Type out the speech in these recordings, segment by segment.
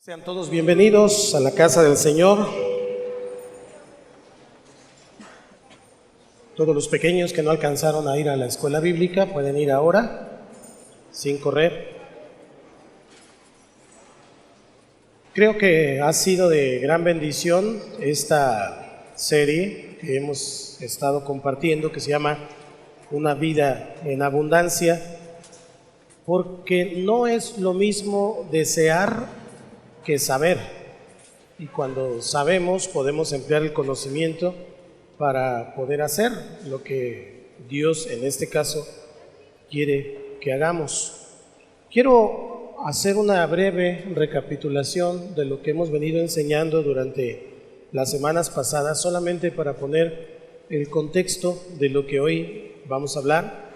Sean todos bienvenidos a la casa del Señor. Todos los pequeños que no alcanzaron a ir a la escuela bíblica pueden ir ahora, sin correr. Creo que ha sido de gran bendición esta serie que hemos estado compartiendo, que se llama Una vida en abundancia, porque no es lo mismo desear que saber, y cuando sabemos podemos emplear el conocimiento para poder hacer lo que Dios en este caso quiere que hagamos. Quiero hacer una breve recapitulación de lo que hemos venido enseñando durante las semanas pasadas, solamente para poner el contexto de lo que hoy vamos a hablar.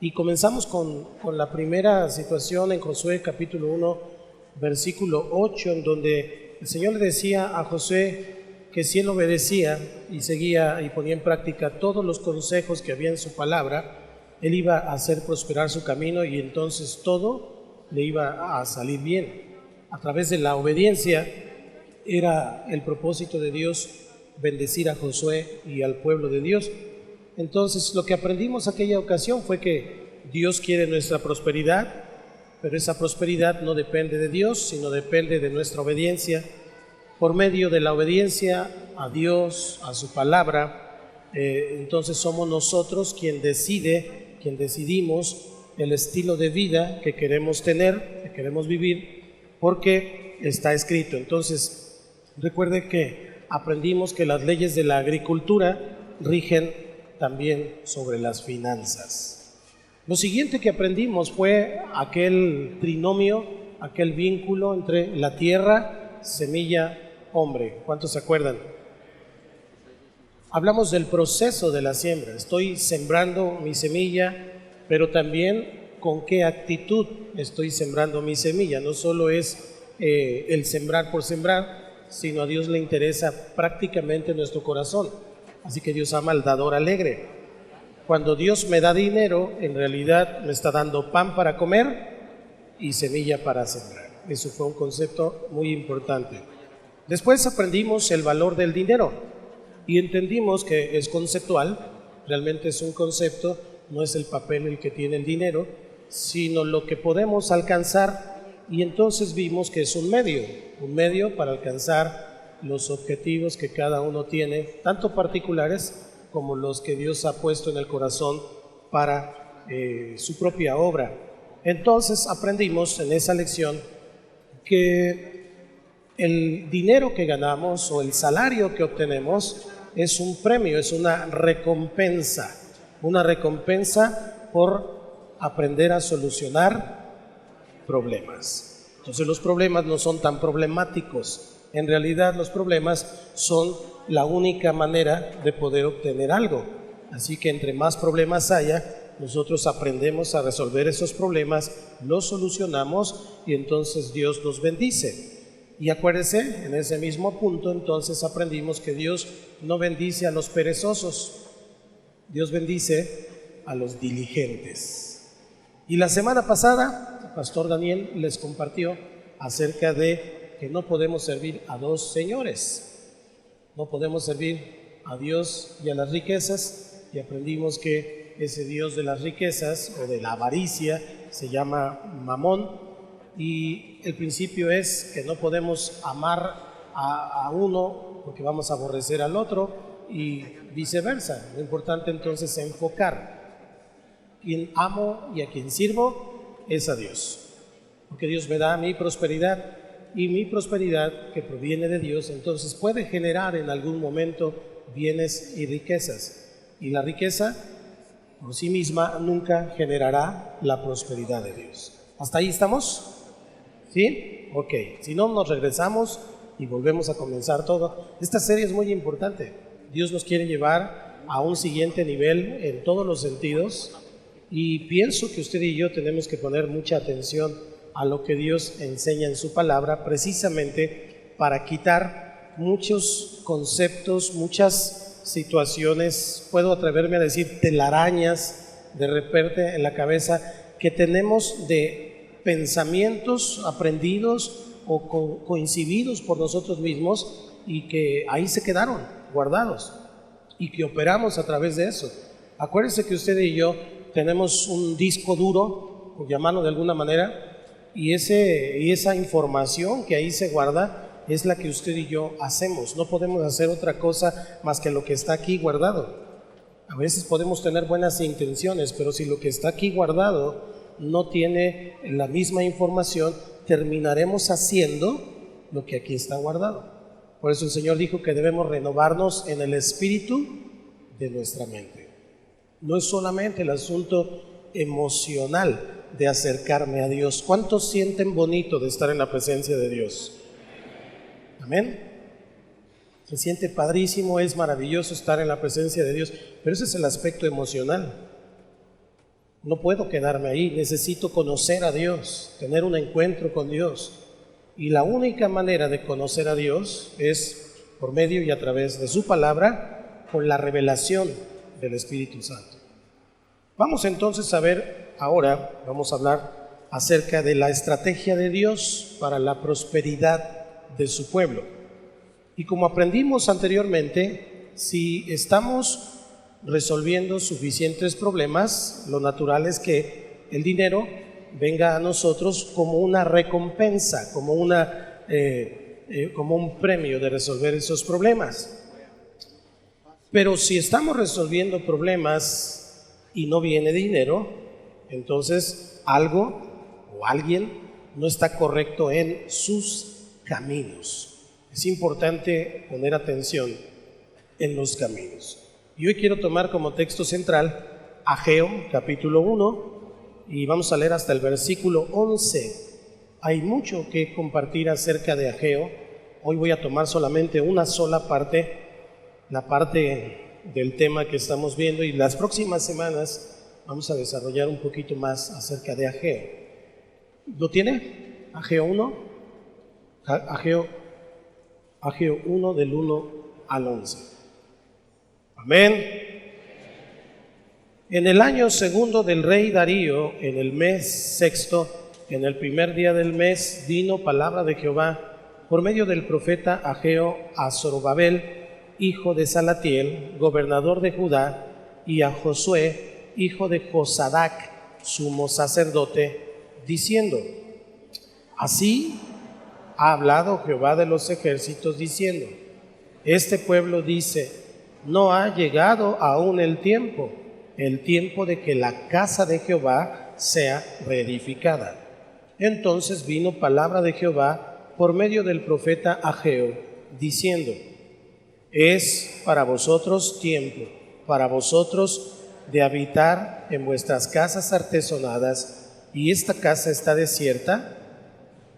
Y comenzamos con la primera situación en Josué capítulo 1, versículo 8, en donde el Señor le decía a Josué que si él obedecía y seguía y ponía en práctica todos los consejos que había en su palabra, él iba a hacer prosperar su camino y entonces todo le iba a salir bien. A través de la obediencia era el propósito de Dios bendecir a Josué y al pueblo de Dios. Entonces lo que aprendimos aquella ocasión fue que Dios quiere nuestra prosperidad, pero esa prosperidad no depende de Dios, sino depende de nuestra obediencia. Por medio de la obediencia a Dios, a su palabra, entonces somos nosotros quien decidimos el estilo de vida que queremos tener, que queremos vivir, porque está escrito. Entonces, recuerde que aprendimos que las leyes de la agricultura rigen también sobre las finanzas. Lo siguiente que aprendimos fue aquel trinomio, aquel vínculo entre la tierra, semilla, hombre. ¿Cuántos se acuerdan? Hablamos del proceso de la siembra. Estoy sembrando mi semilla, pero también con qué actitud estoy sembrando mi semilla. No solo es el sembrar por sembrar, sino a Dios le interesa prácticamente nuestro corazón. Así que Dios ama al dador alegre. Cuando Dios me da dinero, en realidad me está dando pan para comer y semilla para sembrar. Eso fue un concepto muy importante. Después aprendimos el valor del dinero y entendimos que es conceptual, realmente es un concepto, no es el papel el que tiene el dinero, sino lo que podemos alcanzar, y entonces vimos que es un medio para alcanzar los objetivos que cada uno tiene, tanto particulares como los que Dios ha puesto en el corazón para su propia obra. Entonces aprendimos en esa lección que el dinero que ganamos o el salario que obtenemos es un premio, es una recompensa por aprender a solucionar problemas. Entonces los problemas no son tan problemáticos. En realidad los problemas son la única manera de poder obtener algo. Así que entre más problemas haya, nosotros aprendemos a resolver esos problemas, los solucionamos y entonces Dios nos bendice. Y acuérdese, en ese mismo punto entonces aprendimos que Dios no bendice a los perezosos, Dios bendice a los diligentes. Y la semana pasada, el pastor Daniel les compartió acerca de que no podemos servir a dos señores. No podemos servir a Dios y a las riquezas, y aprendimos que ese Dios de las riquezas o de la avaricia se llama Mamón, y el principio es que no podemos amar a uno porque vamos a aborrecer al otro y viceversa. Lo importante entonces es enfocar. Quien amo y a quien sirvo es a Dios, porque Dios me da mi prosperidad, y mi prosperidad que proviene de Dios entonces puede generar en algún momento bienes y riquezas, y la riqueza por sí misma nunca generará la prosperidad de Dios. ¿Hasta ahí estamos? ¿Sí? Ok, si no nos regresamos y volvemos a comenzar todo. Esta serie es muy importante. Dios nos quiere llevar a un siguiente nivel en todos los sentidos, y pienso que usted y yo tenemos que poner mucha atención a lo que Dios enseña en su palabra, precisamente para quitar muchos conceptos, muchas situaciones, puedo atreverme a decir telarañas de repente en la cabeza que tenemos de pensamientos aprendidos o coincididos por nosotros mismos y que ahí se quedaron guardados y que operamos a través de eso. Acuérdense que usted y yo tenemos un disco duro, por llamarlo de alguna manera, y esa información que ahí se guarda es la que usted y yo hacemos. No podemos hacer otra cosa más que lo que está aquí guardado. A veces podemos tener buenas intenciones, pero si lo que está aquí guardado no tiene la misma información, terminaremos haciendo lo que aquí está guardado. Por eso el Señor dijo que debemos renovarnos en el espíritu de nuestra mente. No es solamente el asunto emocional de acercarme a Dios. ¿Cuántos sienten bonito de estar en la presencia de Dios? Amén. Se siente padrísimo, es maravilloso estar en la presencia de Dios, pero ese es el aspecto emocional. No puedo quedarme ahí, necesito conocer a Dios, tener un encuentro con Dios. Y la única manera de conocer a Dios es por medio y a través de su palabra, con la revelación del Espíritu Santo. Vamos entonces a ver ahora, vamos a hablar acerca de la estrategia de Dios para la prosperidad de su pueblo. Y como aprendimos anteriormente, si estamos resolviendo suficientes problemas, lo natural es que el dinero venga a nosotros como una recompensa, como un premio de resolver esos problemas. Pero si estamos resolviendo problemas y no viene dinero, entonces algo o alguien no está correcto en sus caminos. Es importante poner atención en los caminos. Y hoy quiero tomar como texto central Ageo, capítulo 1, y vamos a leer hasta el versículo 11. Hay mucho que compartir acerca de Ageo. Hoy voy a tomar solamente una sola parte, la parte del tema que estamos viendo, y las próximas semanas vamos a desarrollar un poquito más acerca de Ageo. ¿Lo tiene? Ageo 1. Ageo 1 del 1 al 11. Amén. En el año segundo del rey Darío, en el mes sexto, en el primer día del mes, vino palabra de Jehová por medio del profeta Ageo a Zorobabel, hijo de Salatiel, gobernador de Judá, y a Josué, hijo de Josadac, sumo sacerdote, diciendo: así ha hablado Jehová de los ejércitos, diciendo: este pueblo dice, no ha llegado aún el tiempo de que la casa de Jehová sea reedificada. Entonces vino palabra de Jehová por medio del profeta Ageo, diciendo: es para vosotros tiempo, para vosotros de habitar en vuestras casas artesonadas, y esta casa está desierta.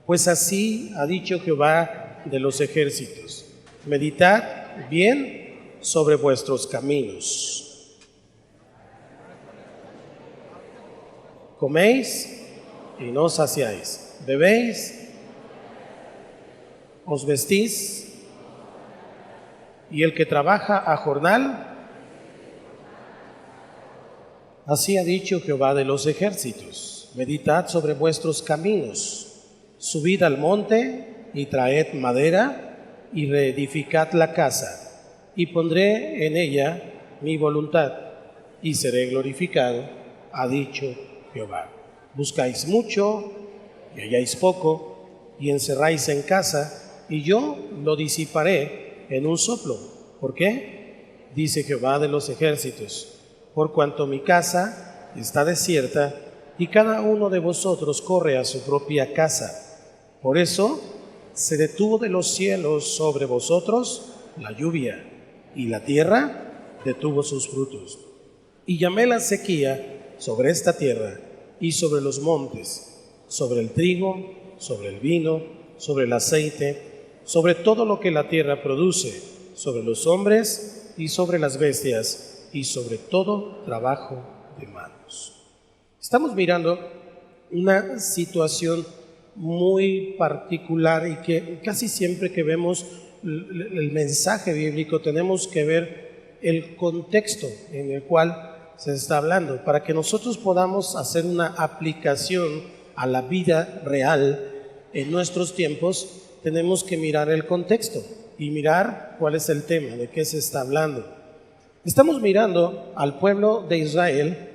Pues así ha dicho Jehová de los ejércitos: meditad bien sobre vuestros caminos. Coméis y no os saciáis, bebéis, os vestís, y el que trabaja a jornal. Así ha dicho Jehová de los ejércitos: meditad sobre vuestros caminos, subid al monte y traed madera y reedificad la casa, y pondré en ella mi voluntad y seré glorificado, ha dicho Jehová. Buscáis mucho y halláis poco, y encerráis en casa, y yo lo disiparé en un soplo. ¿Por qué? Dice Jehová de los ejércitos: por cuanto mi casa está desierta y cada uno de vosotros corre a su propia casa. Por eso se detuvo de los cielos sobre vosotros la lluvia, y la tierra detuvo sus frutos. Y llamé la sequía sobre esta tierra y sobre los montes, sobre el trigo, sobre el vino, sobre el aceite, sobre todo lo que la tierra produce, sobre los hombres y sobre las bestias, y sobre todo trabajo de manos. Estamos mirando una situación muy particular, y que casi siempre que vemos el mensaje bíblico tenemos que ver el contexto en el cual se está hablando, para que nosotros podamos hacer una aplicación a la vida real en nuestros tiempos, tenemos que mirar el contexto y mirar cuál es el tema, de qué se está hablando. Estamos mirando al pueblo de Israel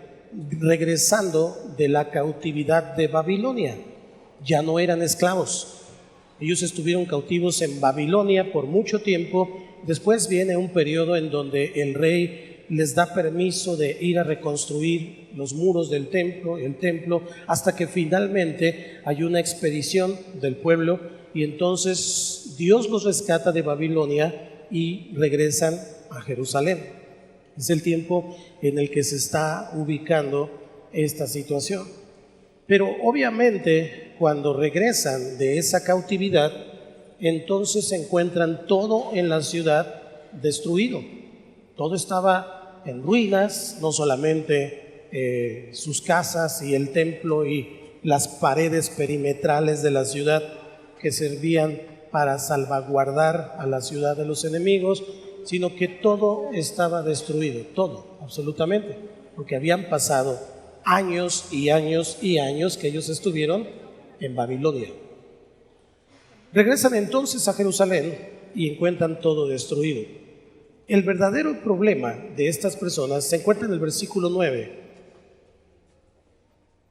regresando de la cautividad de Babilonia. Ya no eran esclavos. Ellos estuvieron cautivos en Babilonia por mucho tiempo. Después viene un periodo en donde el rey les da permiso de ir a reconstruir los muros del templo, hasta que finalmente hay una expedición del pueblo y entonces Dios los rescata de Babilonia y regresan a Jerusalén. Es el tiempo en el que se está ubicando esta situación. Pero obviamente cuando regresan de esa cautividad, entonces se encuentran todo en la ciudad destruido. Todo estaba en ruinas, no solamente sus casas y el templo y las paredes perimetrales de la ciudad que servían para salvaguardar a la ciudad de los enemigos, sino que todo estaba destruido, todo, absolutamente, porque habían pasado años y años y años que ellos estuvieron en Babilonia. Regresan entonces a Jerusalén y encuentran todo destruido. El verdadero problema de estas personas se encuentra en el versículo 9.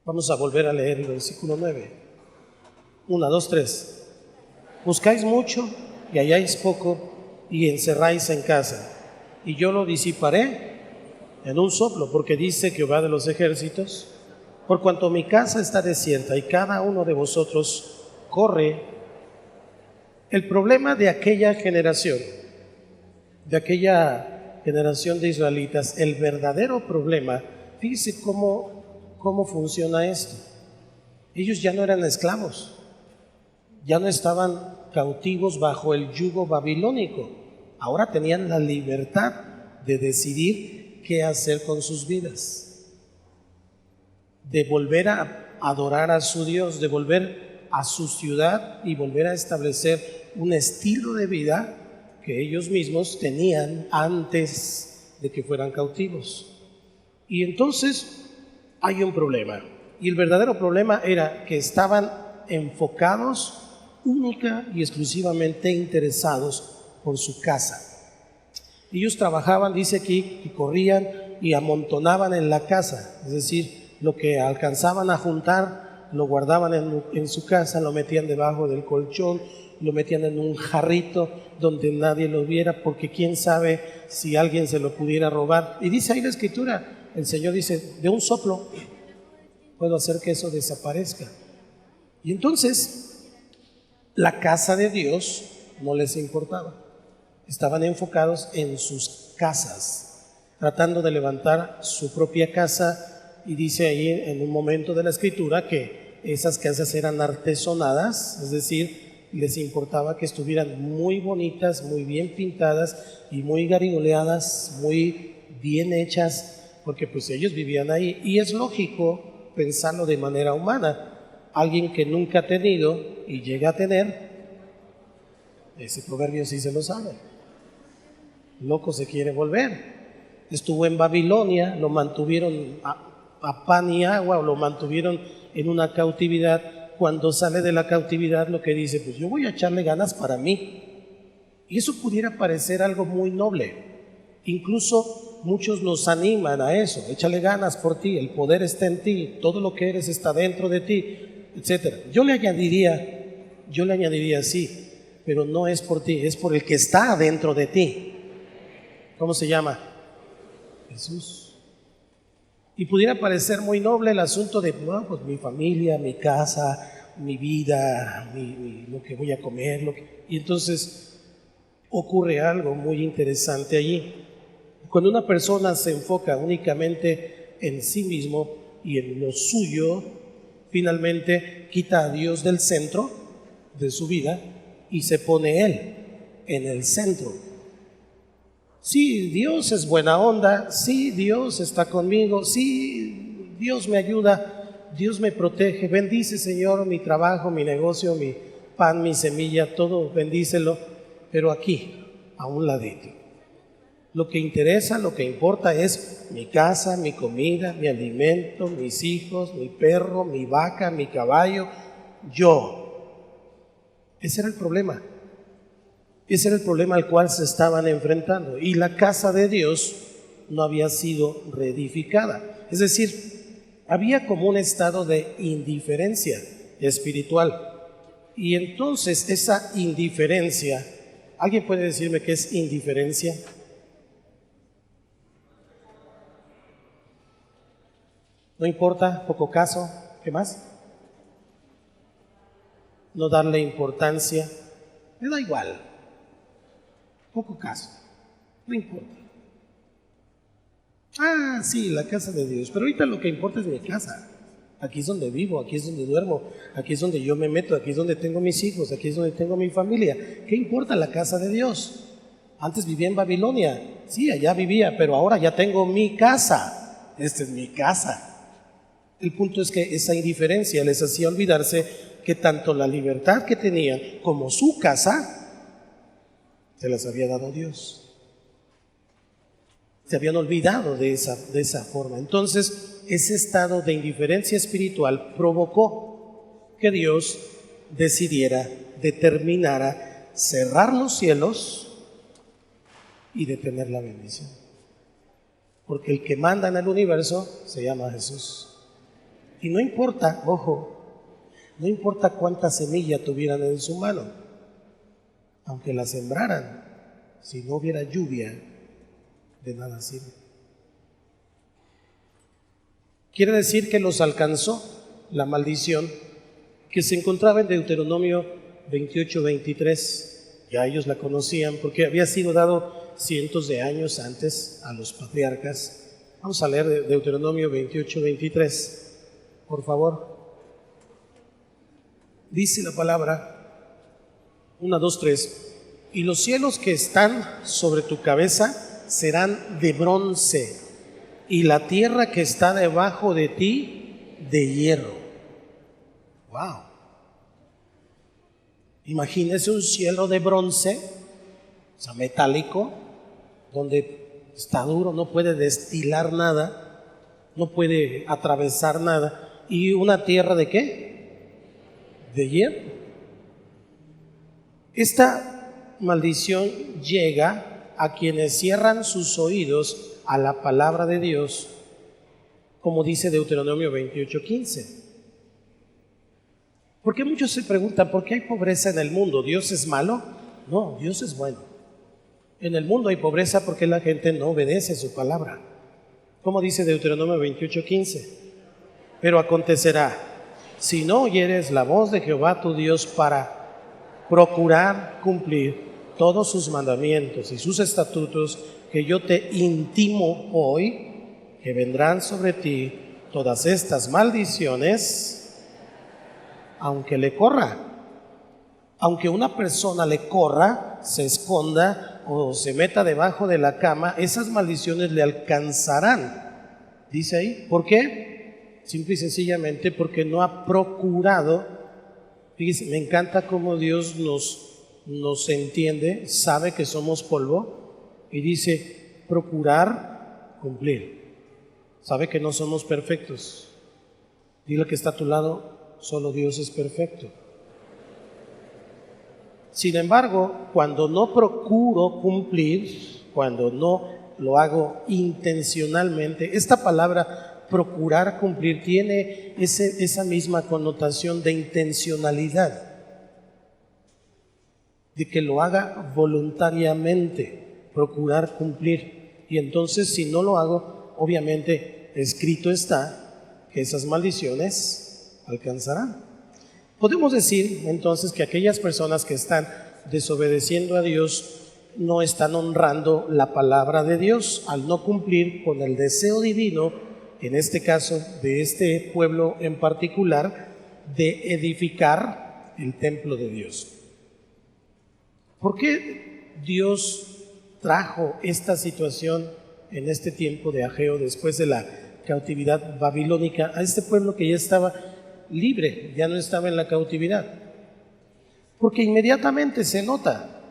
Vamos a volver a leer el versículo 9. 1, 2, 3. Buscáis mucho y halláis poco y encerráis en casa, y yo lo disiparé en un soplo, porque dice Jehová de los ejércitos, por cuanto mi casa está desierta y cada uno de vosotros corre. El problema de aquella generación de israelitas, el verdadero problema, fíjese cómo funciona esto. Ellos ya no eran esclavos, ya no estaban cautivos bajo el yugo babilónico, ahora tenían la libertad de decidir qué hacer con sus vidas, de volver a adorar a su Dios, de volver a su ciudad y volver a establecer un estilo de vida que ellos mismos tenían antes de que fueran cautivos. Y entonces hay un problema, y el verdadero problema era que estaban enfocados única y exclusivamente interesados por su casa. Ellos trabajaban, dice aquí, que corrían y amontonaban en la casa, es decir, lo que alcanzaban a juntar lo guardaban en su casa, lo metían debajo del colchón, lo metían en un jarrito donde nadie lo viera, porque quién sabe si alguien se lo pudiera robar. Y dice ahí la escritura, el Señor dice, de un soplo puedo hacer que eso desaparezca. Y entonces la casa de Dios no les importaba. Estaban enfocados en sus casas, tratando de levantar su propia casa. Y dice ahí en un momento de la escritura que esas casas eran artesonadas, es decir, les importaba que estuvieran muy bonitas, muy bien pintadas y muy garigoleadas, muy bien hechas, porque pues ellos vivían ahí. Y es lógico pensarlo de manera humana. Alguien que nunca ha tenido y llega a tener, ese proverbio sí se lo sabe, loco se quiere volver. Estuvo en Babilonia, lo mantuvieron a pan y agua, o lo mantuvieron en una cautividad. Cuando sale de la cautividad, lo que dice, pues yo voy a echarle ganas para mí. Y eso pudiera parecer algo muy noble. Incluso muchos los animan a eso, échale ganas por ti, el poder está en ti, todo lo que eres está dentro de ti, etcétera. Yo le añadiría sí, pero no es por ti, es por el que está dentro de ti. ¿Cómo se llama? Jesús. Y pudiera parecer muy noble el asunto de, no, pues mi familia, mi casa, mi vida, lo que voy a comer, y entonces ocurre algo muy interesante allí. Cuando una persona se enfoca únicamente en sí mismo y en lo suyo, finalmente quita a Dios del centro de su vida y se pone Él en el centro. Sí, Dios es buena onda, sí, Dios está conmigo, sí, Dios me ayuda, Dios me protege, bendice Señor mi trabajo, mi negocio, mi pan, mi semilla, todo bendícelo, pero aquí, a un ladito. Lo que interesa, lo que importa es mi casa, mi comida, mi alimento, mis hijos, mi perro, mi vaca, mi caballo, yo. Ese era el problema. Ese era el problema al cual se estaban enfrentando. Y la casa de Dios no había sido reedificada. Es decir, había como un estado de indiferencia espiritual. Y entonces esa indiferencia, ¿alguien puede decirme qué es indiferencia? No importa, poco caso, ¿qué más? No darle importancia, me da igual, poco caso, no importa. Ah, sí, la casa de Dios, pero ahorita lo que importa es mi casa. Aquí es donde vivo, aquí es donde duermo, aquí es donde yo me meto, aquí es donde tengo mis hijos, aquí es donde tengo mi familia. ¿Qué importa la casa de Dios? Antes vivía en Babilonia, sí, allá vivía, pero ahora ya tengo mi casa. Esta es mi casa. El punto es que esa indiferencia les hacía olvidarse que tanto la libertad que tenían como su casa se las había dado Dios. Se habían olvidado de esa forma. Entonces, ese estado de indiferencia espiritual provocó que Dios determinara cerrar los cielos y detener la bendición. Porque el que manda en el universo se llama Jesús. Y no importa, ojo, no importa cuánta semilla tuvieran en su mano, aunque la sembraran, si no hubiera lluvia, de nada sirve. Quiere decir que los alcanzó la maldición que se encontraba en Deuteronomio 28-23. Ya ellos la conocían porque había sido dado cientos de años antes a los patriarcas. Vamos a leer Deuteronomio 28-23, por favor. Dice la palabra, 1, 2, 3. Y los cielos que están sobre tu cabeza serán de bronce, y la tierra que está debajo de ti de hierro. Wow. Imagínese un cielo de bronce, o sea, metálico, donde está duro, no puede destilar nada, no puede atravesar nada. ¿Y una tierra de qué? De hierro. Esta maldición llega a quienes cierran sus oídos a la palabra de Dios, como dice Deuteronomio 28:15. Porque muchos se preguntan, ¿por qué hay pobreza en el mundo? ¿Dios es malo? No, Dios es bueno. En el mundo hay pobreza porque la gente no obedece su palabra. Como dice Deuteronomio 28:15. Pero acontecerá, si no oyeres la voz de Jehová tu Dios para procurar cumplir todos sus mandamientos y sus estatutos que yo te intimo hoy, que vendrán sobre ti todas estas maldiciones, aunque le corra. Aunque una persona le corra, se esconda o se meta debajo de la cama, esas maldiciones le alcanzarán. Dice ahí, ¿por qué? Simple y sencillamente porque no ha procurado. Fíjese, me encanta cómo Dios nos entiende, sabe que somos polvo y dice, procurar cumplir. Sabe que no somos perfectos. Dile que está a tu lado, solo Dios es perfecto. Sin embargo, cuando no procuro cumplir, cuando no lo hago intencionalmente, esta palabra procurar cumplir tiene esa misma connotación de intencionalidad, de que lo haga voluntariamente, procurar cumplir. Y entonces si no lo hago, obviamente escrito está que esas maldiciones alcanzarán. Podemos decir entonces que aquellas personas que están desobedeciendo a Dios no están honrando la palabra de Dios al no cumplir con el deseo divino, en este caso de este pueblo en particular, de edificar el templo de Dios. ¿Por qué Dios trajo esta situación en este tiempo de Ageo, después de la cautividad babilónica, a este pueblo que ya estaba libre, ya no estaba en la cautividad? Porque inmediatamente se nota,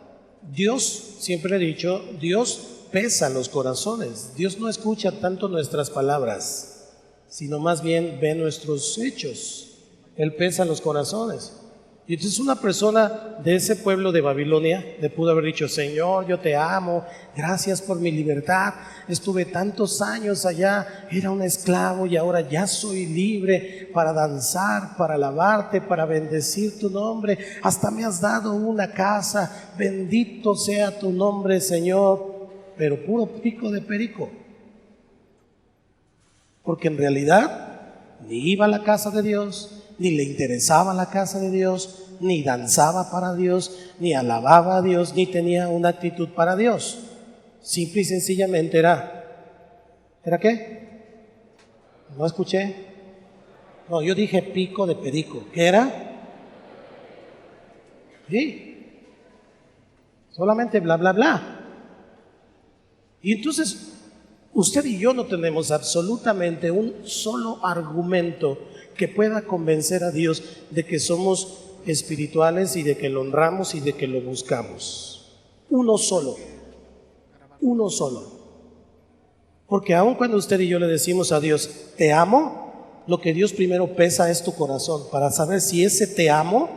Dios, siempre he dicho, Dios pesa los corazones. Dios no escucha tanto nuestras palabras, sino más bien ve nuestros hechos. Él pesa los corazones. Y entonces una persona de ese pueblo de Babilonia le pudo haber dicho: Señor, yo te amo, gracias por mi libertad, estuve tantos años allá, era un esclavo y ahora ya soy libre para danzar, para alabarte, para bendecir tu nombre, hasta me has dado una casa, bendito sea tu nombre, Señor. Pero puro pico de perico, porque en realidad ni iba a la casa de Dios, ni le interesaba la casa de Dios, ni danzaba para Dios, ni alababa a Dios, ni tenía una actitud para Dios. Simple y sencillamente ¿era qué? ¿No escuché? No, yo dije pico de perico. ¿Qué era? Sí. Solamente bla, bla, bla. Y entonces, usted y yo no tenemos absolutamente un solo argumento que pueda convencer a Dios de que somos espirituales y de que lo honramos y de que lo buscamos. Uno solo. Porque aun cuando usted y yo le decimos a Dios, te amo, lo que Dios primero pesa es tu corazón, para saber si ese te amo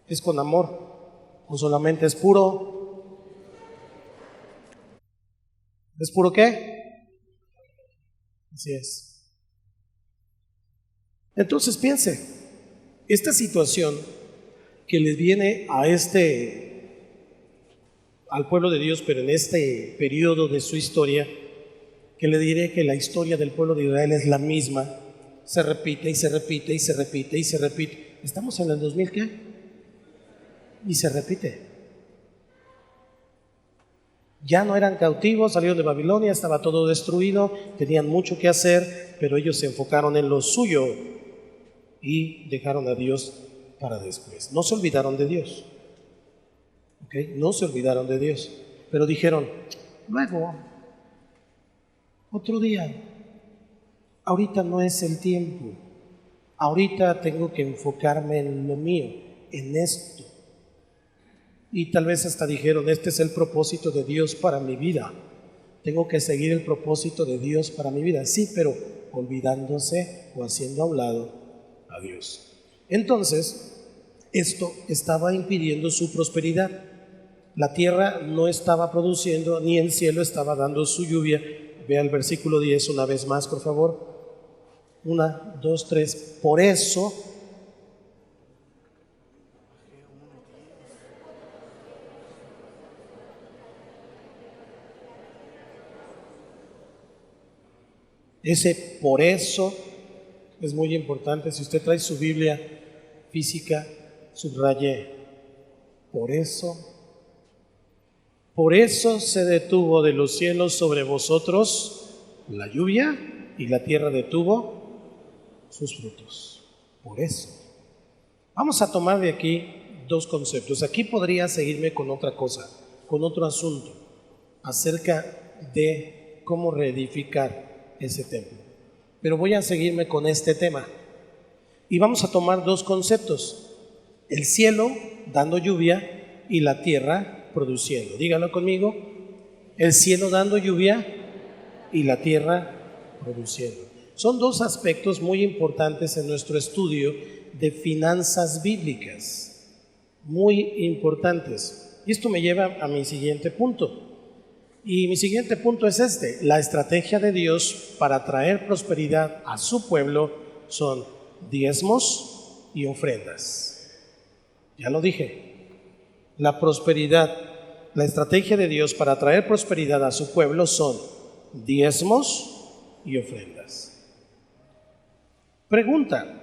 es con amor o solamente es puro. ¿Es puro qué? Así es. Entonces piense, esta situación que les viene al pueblo de Dios, pero en este periodo de su historia, que le diré que la historia del pueblo de Israel es la misma, se repite y se repite y se repite y se repite. ¿Estamos en el 2000 qué? Y se repite. Ya no eran cautivos, salieron de Babilonia, estaba todo destruido, tenían mucho que hacer, pero ellos se enfocaron en lo suyo y dejaron a Dios para después. No se olvidaron de Dios. ¿Okay? No se olvidaron de Dios, pero dijeron, luego, otro día, ahorita no es el tiempo, ahorita tengo que enfocarme en lo mío, en esto. Y tal vez hasta dijeron, este es el propósito de Dios para mi vida, tengo que seguir el propósito de Dios para mi vida. Sí, pero olvidándose o haciendo a un lado a Dios. Entonces, esto estaba impidiendo su prosperidad. La tierra no estaba produciendo, ni el cielo estaba dando su lluvia. Vea el versículo 10 una vez más, por favor. 1, 2, 3. Por eso, ese por eso es muy importante. Si usted trae su Biblia física, subraye por eso se detuvo de los cielos sobre vosotros la lluvia y la tierra detuvo sus frutos. Por eso. Vamos a tomar de aquí dos conceptos. Aquí podría seguirme con otra cosa, con otro asunto, acerca de cómo reedificar ese templo. Pero voy a seguirme con este tema. Y vamos a tomar dos conceptos. El cielo dando lluvia y la tierra produciendo. Díganlo conmigo. El cielo dando lluvia y la tierra produciendo. Son dos aspectos muy importantes en nuestro estudio de finanzas bíblicas. Muy importantes. Y esto me lleva a mi siguiente punto. Y mi siguiente punto es este. La estrategia de Dios para traer prosperidad a su pueblo son diezmos y ofrendas. Ya lo dije. La prosperidad, la estrategia de Dios para traer prosperidad a su pueblo son diezmos y ofrendas. Pregunta,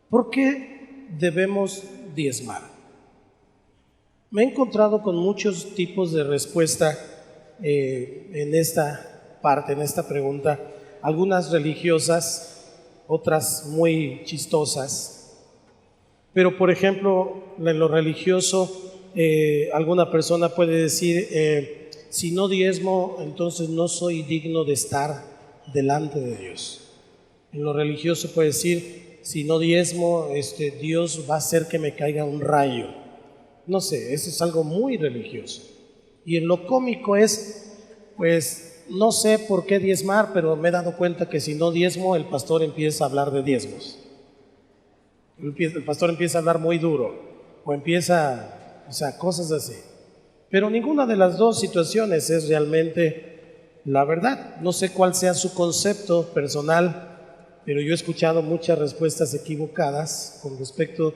¿por qué debemos diezmar? Me he encontrado con muchos tipos de respuesta en esta parte, en esta pregunta, algunas religiosas, otras muy chistosas. Pero, por ejemplo, en lo religioso, alguna persona puede decir, si no diezmo, entonces no soy digno de estar delante de Dios. En lo religioso puede decir, si no diezmo, Dios va a hacer que me caiga un rayo. No sé, eso es algo muy religioso. Y en lo cómico es, pues, no sé por qué diezmar, pero me he dado cuenta que si no diezmo, el pastor empieza a hablar de diezmos. El pastor empieza a hablar muy duro, cosas así. Pero ninguna de las dos situaciones es realmente la verdad. No sé cuál sea su concepto personal, pero yo he escuchado muchas respuestas equivocadas con respecto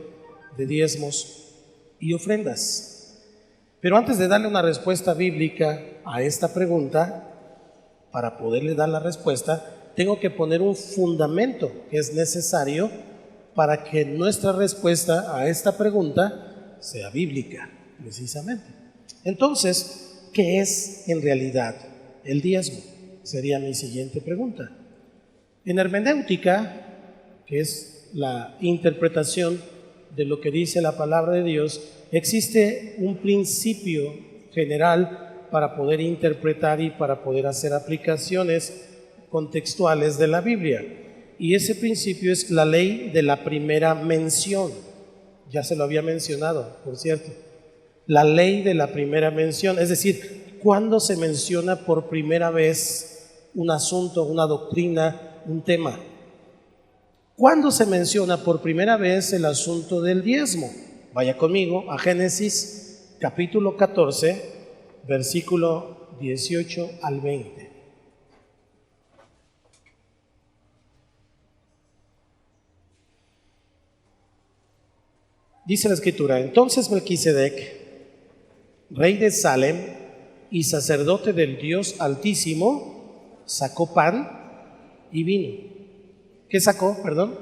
de diezmos y ofrendas. Pero antes de darle una respuesta bíblica a esta pregunta, para poderle dar la respuesta, tengo que poner un fundamento que es necesario para que nuestra respuesta a esta pregunta sea bíblica, precisamente. Entonces, ¿qué es en realidad el diezmo? Sería mi siguiente pregunta. En hermenéutica, que es la interpretación de lo que dice la palabra de Dios, existe un principio general para poder interpretar y para poder hacer aplicaciones contextuales de la Biblia. Y ese principio es la ley de la primera mención. Ya se lo había mencionado, por cierto. La ley de la primera mención, es decir, cuando se menciona por primera vez un asunto, una doctrina, un tema. ¿Cuándo se menciona por primera vez el asunto del diezmo? Vaya conmigo a Génesis capítulo 14, versículo 18 al 20. Dice la Escritura: entonces Melquisedec, rey de Salem y sacerdote del Dios Altísimo, sacó pan y vino. ¿Qué sacó? Perdón.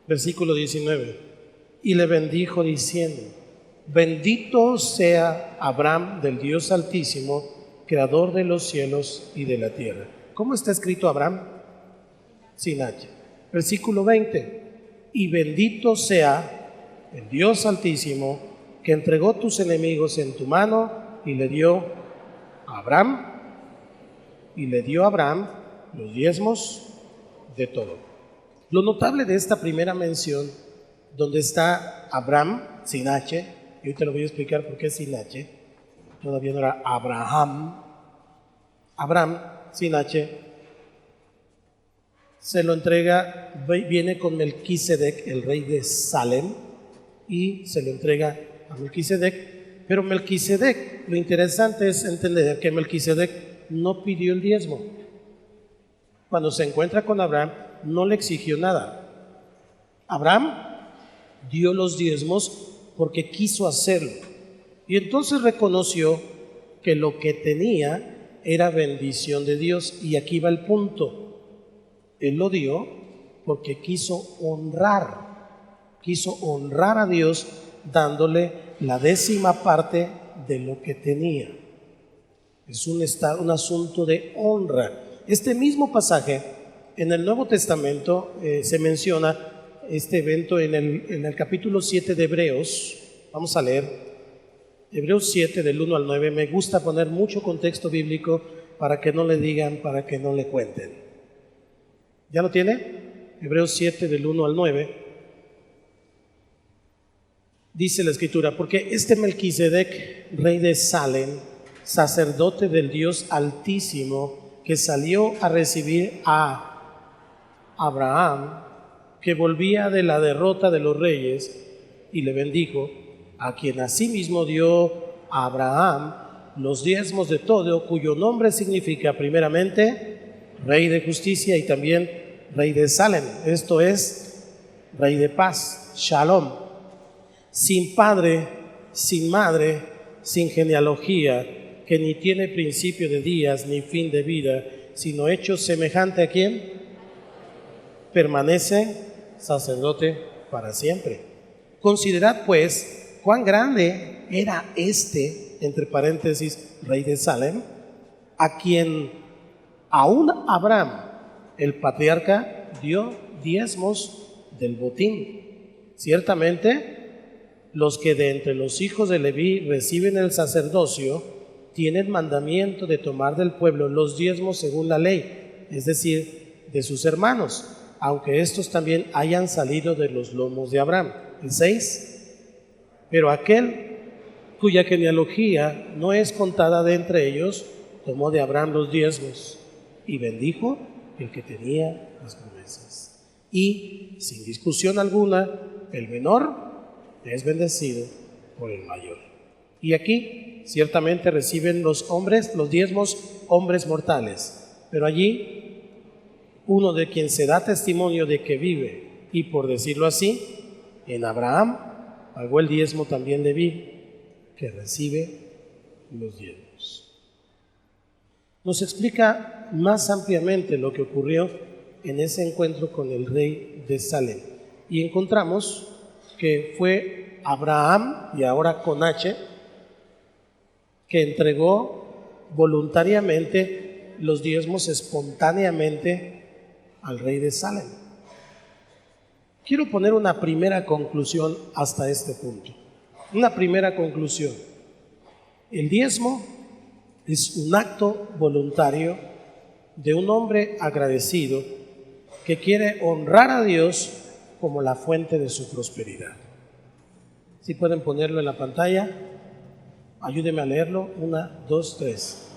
Versículo 19. Y le bendijo diciendo: bendito sea Abraham del Dios Altísimo, creador de los cielos y de la tierra. ¿Cómo está escrito Abraham? Sin H. Versículo 20. Y bendito sea el Dios Altísimo, que entregó tus enemigos en tu mano y le dio a Abraham los diezmos de todo. Lo notable de esta primera mención, donde está Abraham sin H, y hoy te lo voy a explicar por qué sin H, todavía no era Abraham sin H, se lo entrega, viene con Melquisedec, el rey de Salem, y se lo entrega a Melquisedec. Pero Melquisedec, lo interesante es entender que Melquisedec no pidió el diezmo. Cuando se encuentra con Abraham, no le exigió nada. Abraham dio los diezmos porque quiso hacerlo. Y entonces reconoció que lo que tenía era bendición de Dios. Y aquí va el punto. Él lo dio porque quiso honrar a Dios dándole la 10ª parte de lo que tenía. Es un asunto de honra. Este mismo pasaje en el Nuevo Testamento se menciona este evento en el capítulo 7 de Hebreos. Vamos a leer Hebreos 7 del 1 al 9. Me gusta poner mucho contexto bíblico para que no le digan, para que no le cuenten. ¿Ya lo tiene? Hebreos 7 del 1 al 9. Dice la Escritura: porque este Melquisedec, rey de Salem, sacerdote del Dios Altísimo, que salió a recibir a Abraham, que volvía de la derrota de los reyes, y le bendijo, a quien asimismo dio a Abraham los diezmos de todo, cuyo nombre significa primeramente Rey de Justicia y también Rey de Salem, esto es Rey de Paz, Shalom, sin padre, sin madre, sin genealogía, que ni tiene principio de días ni fin de vida, sino hecho semejante a quien permanece sacerdote para siempre. Considerad pues cuán grande era este, entre paréntesis, rey de Salem, a quien aún Abraham, el patriarca, dio diezmos del botín. Ciertamente, los que de entre los hijos de Leví reciben el sacerdocio tienen mandamiento de tomar del pueblo los diezmos según la ley, es decir, de sus hermanos, aunque estos también hayan salido de los lomos de Abraham. El 6. Pero aquel cuya genealogía no es contada de entre ellos, tomó de Abraham los diezmos y bendijo el que tenía las promesas. Y sin discusión alguna, el menor es bendecido por el mayor. Y aquí ciertamente reciben los hombres, los diezmos, hombres mortales, pero allí uno de quien se da testimonio de que vive, y por decirlo así, en Abraham pagó el diezmo también Leví, que recibe los diezmos. Nos explica más ampliamente lo que ocurrió en ese encuentro con el rey de Salem. Y encontramos que fue Abraham, y ahora con H, que entregó voluntariamente los diezmos espontáneamente al rey de Salem. Quiero poner una primera conclusión hasta este punto. Una primera conclusión. El diezmo es un acto voluntario de un hombre agradecido que quiere honrar a Dios como la fuente de su prosperidad. Si pueden ponerlo en la pantalla, ayúdenme a leerlo. 1, 2, 3.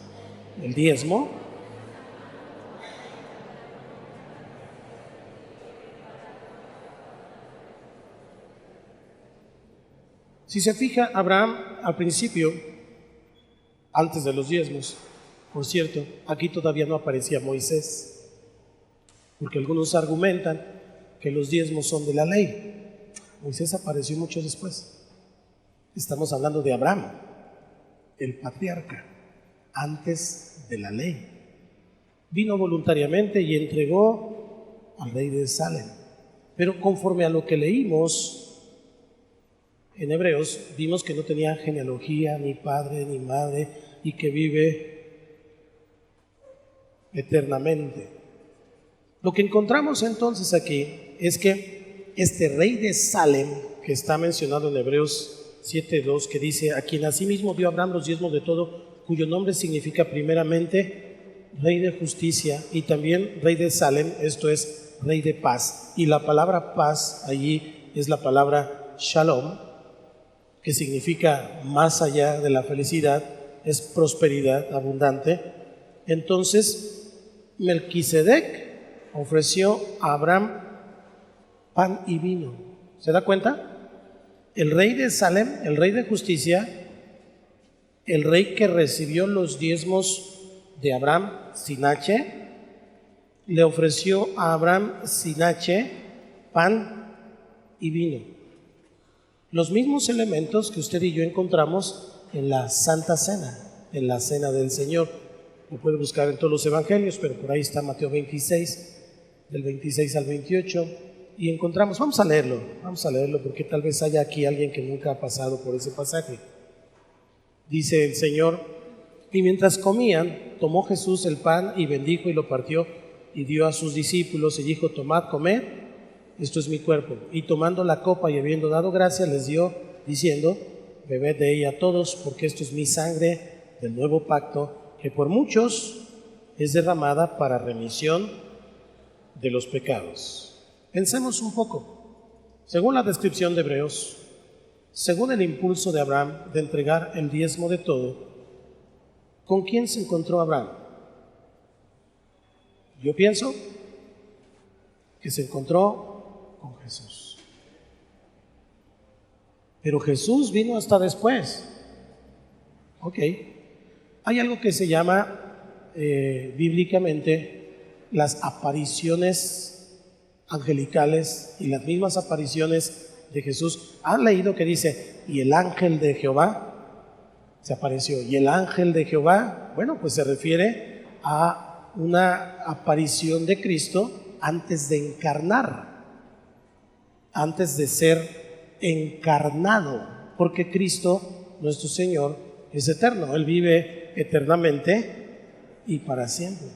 El diezmo si se fija, Abraham al principio, antes de los diezmos, por cierto, aquí todavía no aparecía Moisés, porque algunos argumentan que los diezmos son de la ley. Moisés apareció mucho después. Estamos hablando de Abraham, el patriarca, antes de la ley. Vino voluntariamente y entregó al rey de Salem. Pero conforme a lo que leímos en Hebreos, vimos que no tenía genealogía, ni padre, ni madre, y que vive eternamente. Lo que encontramos entonces aquí es que este rey de Salem, que está mencionado en Hebreos 7:2, que dice: a quien asimismo dio Abraham los diezmos de todo, cuyo nombre significa primeramente rey de justicia y también rey de Salem, esto es rey de paz. Y la palabra paz allí es la palabra shalom, que significa más allá de la felicidad, es prosperidad abundante. Entonces Melquisedec ofreció a Abraham pan y vino. ¿Se da cuenta? El rey de Salem, el rey de justicia, el rey que recibió los diezmos de Abraham sin H, le ofreció a Abraham sin H pan y vino. Los mismos elementos que usted y yo encontramos en la Santa Cena, en la Cena del Señor. Lo puede buscar en todos los evangelios, pero por ahí está Mateo 26, del 26 al 28, y encontramos, vamos a leerlo porque tal vez haya aquí alguien que nunca ha pasado por ese pasaje. Dice el Señor: y mientras comían, tomó Jesús el pan y bendijo y lo partió y dio a sus discípulos y dijo: tomad, comed, esto es mi cuerpo. Y tomando la copa y habiendo dado gracias, les dio, diciendo: bebed de ella todos, porque esto es mi sangre del nuevo pacto, que por muchos es derramada para remisión de los pecados. Pensemos un poco. Según la descripción de Hebreos, según el impulso de Abraham de entregar el diezmo de todo, ¿con quién se encontró Abraham? Yo pienso que se encontró con Jesús. Pero Jesús vino hasta después. Ok. Hay algo que se llama bíblicamente las apariciones angelicales y las mismas apariciones de Jesús. ¿Han leído que dice: y el ángel de Jehová se apareció? Y el ángel de Jehová, bueno, pues se refiere a una aparición de Cristo antes de encarnar, antes de ser encarnado, porque Cristo, nuestro Señor, es eterno. Él vive eternamente y para siempre.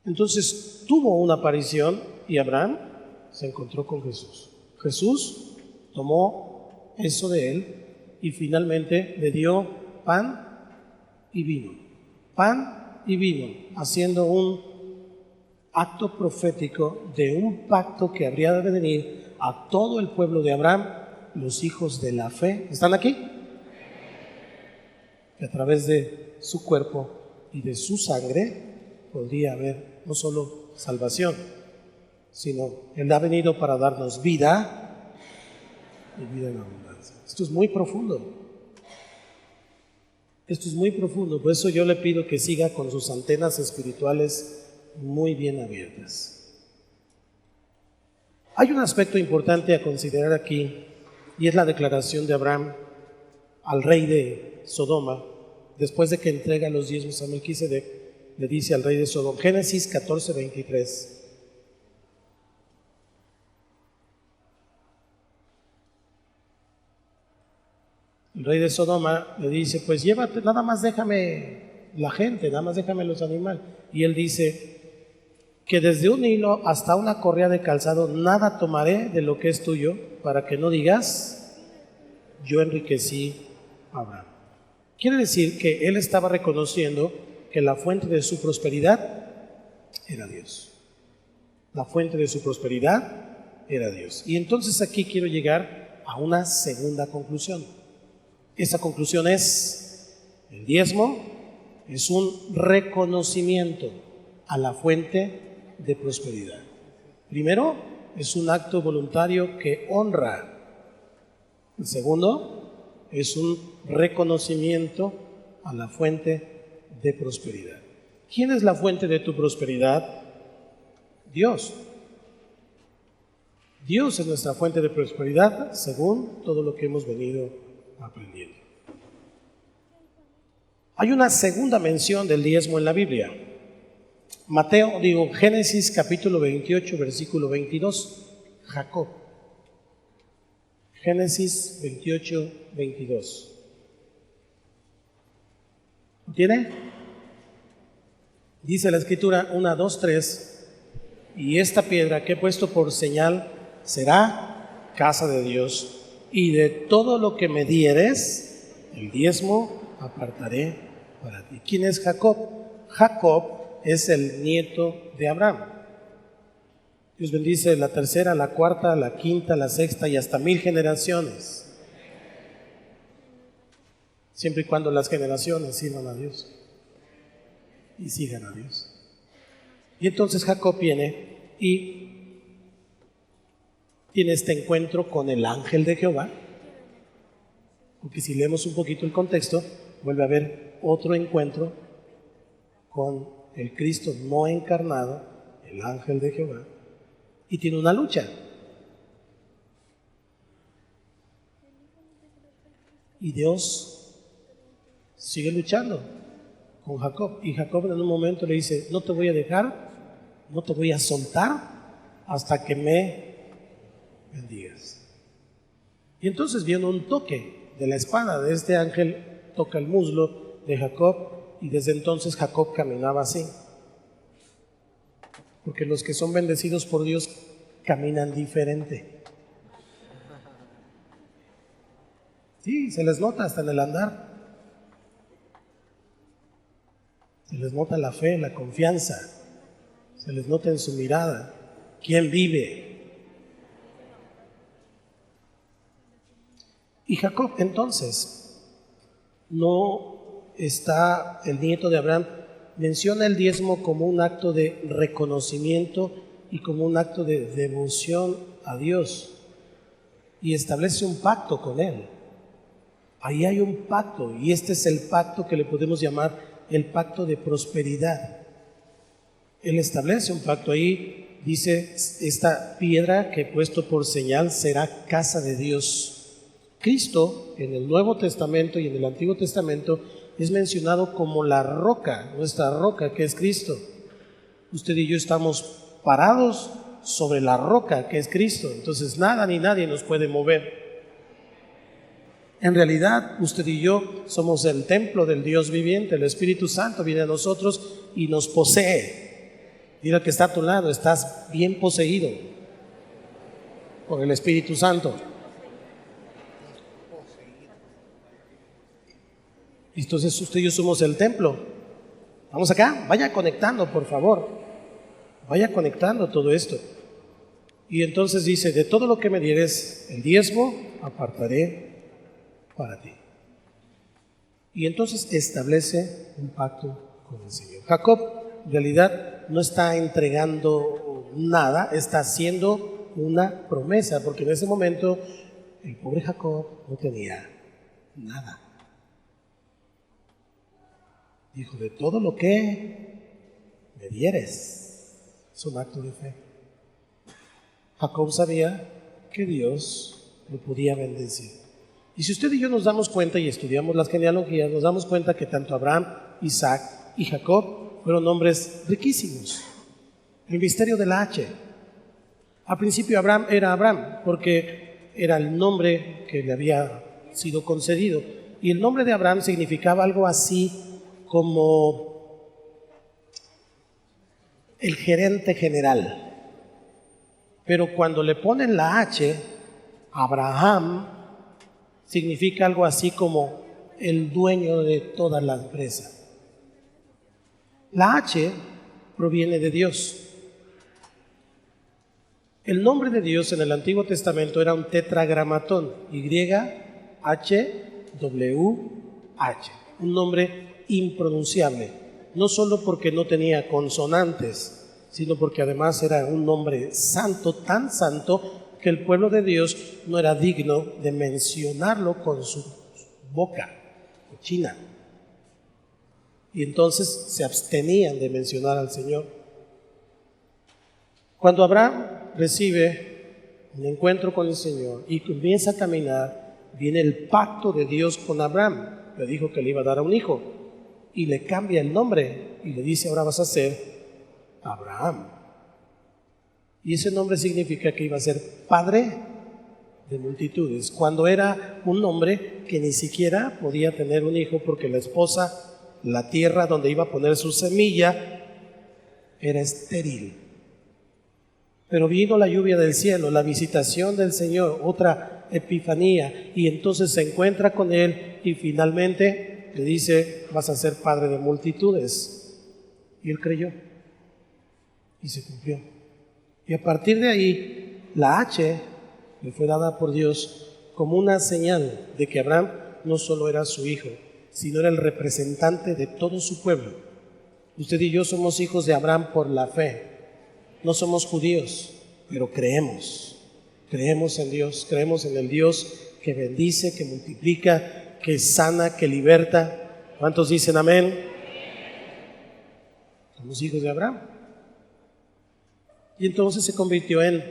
Entonces tuvo una aparición y Abraham se encontró con Jesús. Jesús tomó eso de él y finalmente le dio pan y vino. Pan y vino, haciendo un acto profético de un pacto que habría de venir a todo el pueblo de Abraham, los hijos de la fe. ¿Están aquí? Que a través de su cuerpo y de su sangre podría haber no solo salvación, sino Él ha venido para darnos vida y vida en abundancia. Esto es muy profundo. Esto es muy profundo, por eso yo le pido que siga con sus antenas espirituales muy bien abiertas. Hay un aspecto importante a considerar aquí, y es la declaración de Abraham al rey de Sodoma, después de que entrega los diezmos a Melquisedec, le dice al rey de Sodoma, Génesis 14:23. El rey de Sodoma le dice, pues llévate, nada más déjame la gente, nada más déjame los animales. Y él dice que desde un hilo hasta una correa de calzado nada tomaré de lo que es tuyo, para que no digas, yo enriquecí a Abraham. Quiere decir que él estaba reconociendo que la fuente de su prosperidad era Dios. La fuente de su prosperidad era Dios. Y entonces aquí quiero llegar a una segunda conclusión. Esa conclusión es, el diezmo es un reconocimiento a la fuente de prosperidad. Primero, es un acto voluntario que honra. El segundo, es un reconocimiento a la fuente de prosperidad. ¿Quién es la fuente de tu prosperidad? Dios. Dios es nuestra fuente de prosperidad, según todo lo que hemos venido aprendiendo. Hay una segunda mención del diezmo en la Biblia. Génesis capítulo 28, versículo 22. Jacob. Génesis 28, 22. ¿Lo tiene? Dice la Escritura 1, 2, 3. Y esta piedra que he puesto por señal será casa de Dios. Y de todo lo que me dieres, el diezmo apartaré para ti. ¿Quién es Jacob? Jacob es el nieto de Abraham. Dios bendice la tercera, la cuarta, la quinta, la sexta y hasta 1000 generaciones. Siempre y cuando las generaciones sirvan a Dios y sigan a Dios. Y entonces Jacob viene y tiene este encuentro con el ángel de Jehová, porque si leemos un poquito el contexto, vuelve a haber otro encuentro con el Cristo no encarnado, el ángel de Jehová, y tiene una lucha. Y Dios sigue luchando con Jacob, y Jacob en un momento le dice, no te voy a dejar, no te voy a soltar hasta que me bendigas. Y entonces viene un toque de la espada de este ángel, toca el muslo de Jacob, y desde entonces Jacob caminaba así. Porque los que son bendecidos por Dios caminan diferente. Sí, se les nota hasta en el andar. Se les nota la fe, la confianza. Se les nota en su mirada. ¿Quién vive? Y Jacob entonces no está, el nieto de Abraham, menciona el diezmo como un acto de reconocimiento y como un acto de devoción a Dios, y establece un pacto con Él. Ahí hay un pacto, y este es el pacto que le podemos llamar el pacto de prosperidad. Él establece un pacto ahí, dice, esta piedra que he puesto por señal será casa de Dios. Cristo en el Nuevo Testamento y en el Antiguo Testamento es mencionado como la roca, nuestra roca que es Cristo. Usted y yo estamos parados sobre la roca que es Cristo, entonces nada ni nadie nos puede mover. En realidad, usted y yo somos el templo del Dios viviente, el Espíritu Santo viene a nosotros y nos posee. Dile al que está a tu lado, estás bien poseído por el Espíritu Santo. Entonces usted y yo somos el templo. Vamos acá, vaya conectando, por favor. Vaya conectando todo esto. Y entonces dice, de todo lo que me dieres, el diezmo apartaré para ti. Y entonces establece un pacto con el Señor. Jacob en realidad no está entregando nada, está haciendo una promesa, porque en ese momento el pobre Jacob no tenía nada. Dijo, de todo lo que me dieres, es un acto de fe. Jacob sabía que Dios lo podía bendecir. Y si usted y yo nos damos cuenta y estudiamos las genealogías, nos damos cuenta que tanto Abraham, Isaac y Jacob fueron hombres riquísimos. El misterio de la H. Al principio Abraham era Abraham porque era el nombre que le había sido concedido. Y el nombre de Abraham significaba algo así como el gerente general. Pero cuando le ponen la H, Abraham significa algo así como el dueño de toda la empresa. La H proviene de Dios. El nombre de Dios en el Antiguo Testamento era un tetragramatón, Y-H-W-H, un nombre impronunciable, no solo porque no tenía consonantes, sino porque además era un nombre santo, tan santo que el pueblo de Dios no era digno de mencionarlo con su boca cochina. Y entonces se abstenían de mencionar al Señor. Cuando Abraham recibe un encuentro con el Señor y comienza a caminar, viene el pacto de Dios con Abraham. Le dijo que le iba a dar a un hijo y le cambia el nombre y le dice, ahora vas a ser Abraham. Y ese nombre significa que iba a ser padre de multitudes, cuando era un hombre que ni siquiera podía tener un hijo porque la esposa, la tierra donde iba a poner su semilla, era estéril. Pero vino la lluvia del cielo, la visitación del Señor, otra epifanía, y entonces se encuentra con él y finalmente le dice, vas a ser padre de multitudes. Y él creyó y se cumplió. Y a partir de ahí, la H le fue dada por Dios como una señal de que Abraham no solo era su hijo, sino era el representante de todo su pueblo. Usted y yo somos hijos de Abraham por la fe. No somos judíos, pero creemos en Dios, creemos en el Dios que bendice, que multiplica, que sana, que liberta. ¿Cuántos dicen amén? Somos hijos de Abraham. Y entonces se convirtió en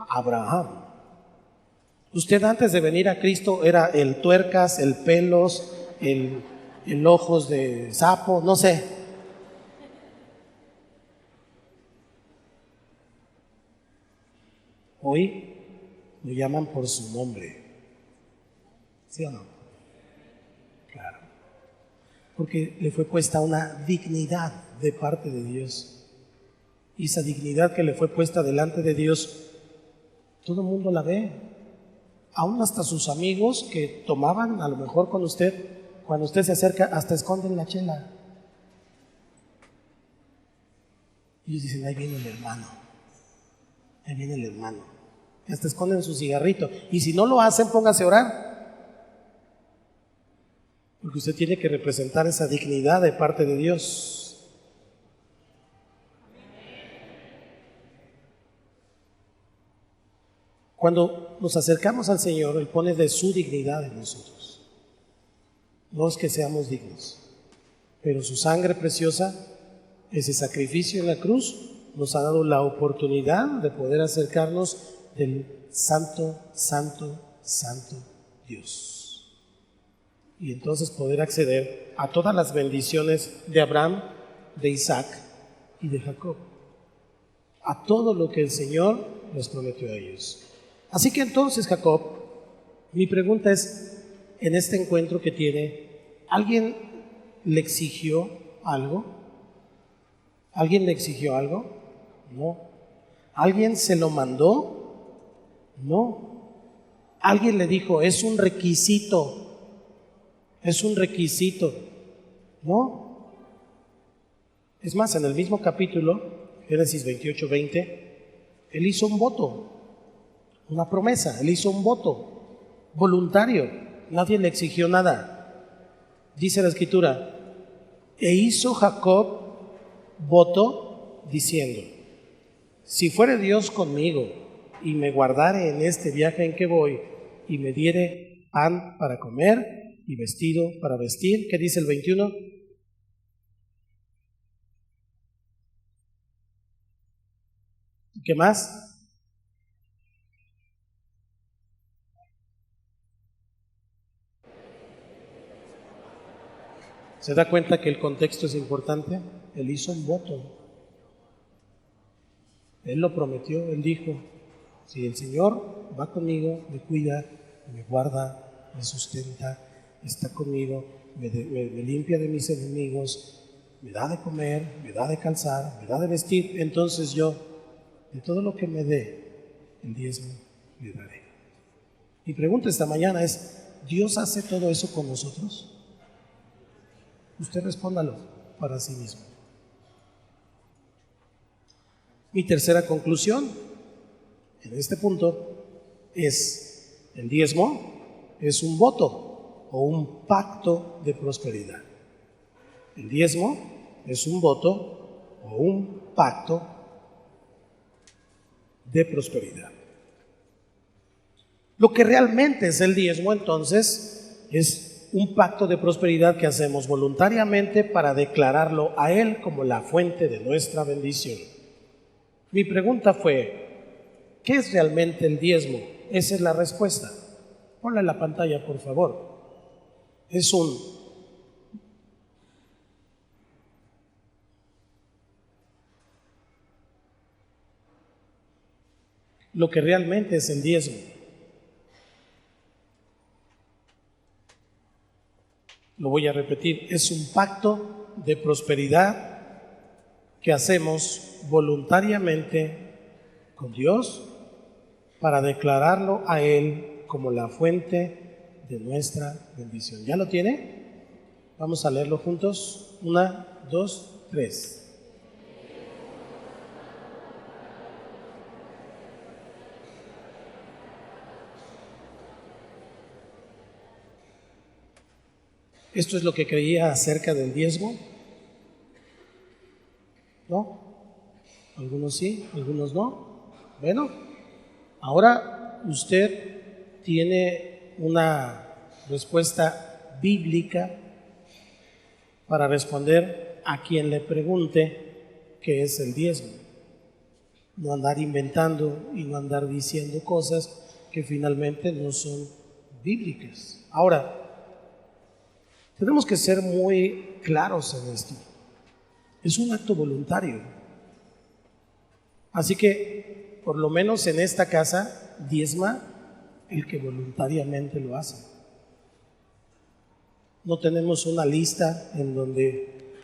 Abraham. Usted antes de venir a Cristo era el tuercas, el pelos, el ojos de sapo, no sé. Hoy lo llaman por su nombre. ¿Sí o no? Claro. Porque le fue puesta una dignidad de parte de Dios. Y esa dignidad que le fue puesta delante de Dios, todo el mundo la ve. Aún hasta sus amigos que tomaban a lo mejor con usted, cuando usted se acerca, hasta esconden la chela. Y ellos dicen, ahí viene el hermano. Ahí viene el hermano. Hasta esconden su cigarrito. Y si no lo hacen, póngase a orar. Porque usted tiene que representar esa dignidad de parte de Dios. Cuando nos acercamos al Señor, Él pone de su dignidad en nosotros. No es que seamos dignos, pero su sangre preciosa, ese sacrificio en la cruz, nos ha dado la oportunidad de poder acercarnos del santo, santo, santo Dios. Y entonces poder acceder a todas las bendiciones de Abraham, de Isaac y de Jacob. A todo lo que el Señor les prometió a ellos. Así que entonces Jacob, mi pregunta es, en este encuentro que tiene, ¿alguien le exigió algo? ¿Alguien le exigió algo? No. ¿Alguien se lo mandó? No. ¿Alguien le dijo, es un requisito? Es un requisito. No. Es más, en el mismo capítulo, Génesis 28:20, él hizo un voto, una promesa, él hizo un voto voluntario, nadie le exigió nada. Dice la Escritura, e hizo Jacob voto diciendo: si fuere Dios conmigo y me guardare en este viaje en que voy y me diere pan para comer y vestido para vestir. ¿Qué dice el 21? ¿Qué más? ¿Se da cuenta que el contexto es importante? Él hizo un voto. Él lo prometió, él dijo: si el Señor va conmigo, me cuida, me guarda, me sustenta, está conmigo, me limpia de mis enemigos, me da de comer, me da de calzar, me da de vestir, entonces yo, de todo lo que me dé, el diezmo le daré. Mi pregunta esta mañana es: ¿Dios hace todo eso con nosotros? Usted respóndalo para sí mismo. Mi tercera conclusión en este punto es: el diezmo es un voto o un pacto de prosperidad. El diezmo es un voto o un pacto de prosperidad. Lo que realmente es el diezmo, entonces, es un pacto de prosperidad que hacemos voluntariamente para declararlo a Él como la fuente de nuestra bendición. Mi pregunta fue: ¿qué es realmente el diezmo? Esa es la respuesta. Ponla en la pantalla, por favor. Lo que realmente es el diezmo. Lo voy a repetir: es un pacto de prosperidad que hacemos voluntariamente con Dios para declararlo a Él como la fuente de nuestra bendición. ¿Ya lo tiene? Vamos a leerlo juntos. 1, 2, 3. ¿Esto es lo que creía acerca del diezmo? ¿No? Algunos sí, algunos no. Bueno, ahora usted tiene una respuesta bíblica para responder a quien le pregunte qué es el diezmo. No andar inventando y no andar diciendo cosas que finalmente no son bíblicas. Ahora, tenemos que ser muy claros en esto. Es un acto voluntario. Así que, por lo menos en esta casa, diezma el que voluntariamente lo hace. No tenemos una lista en donde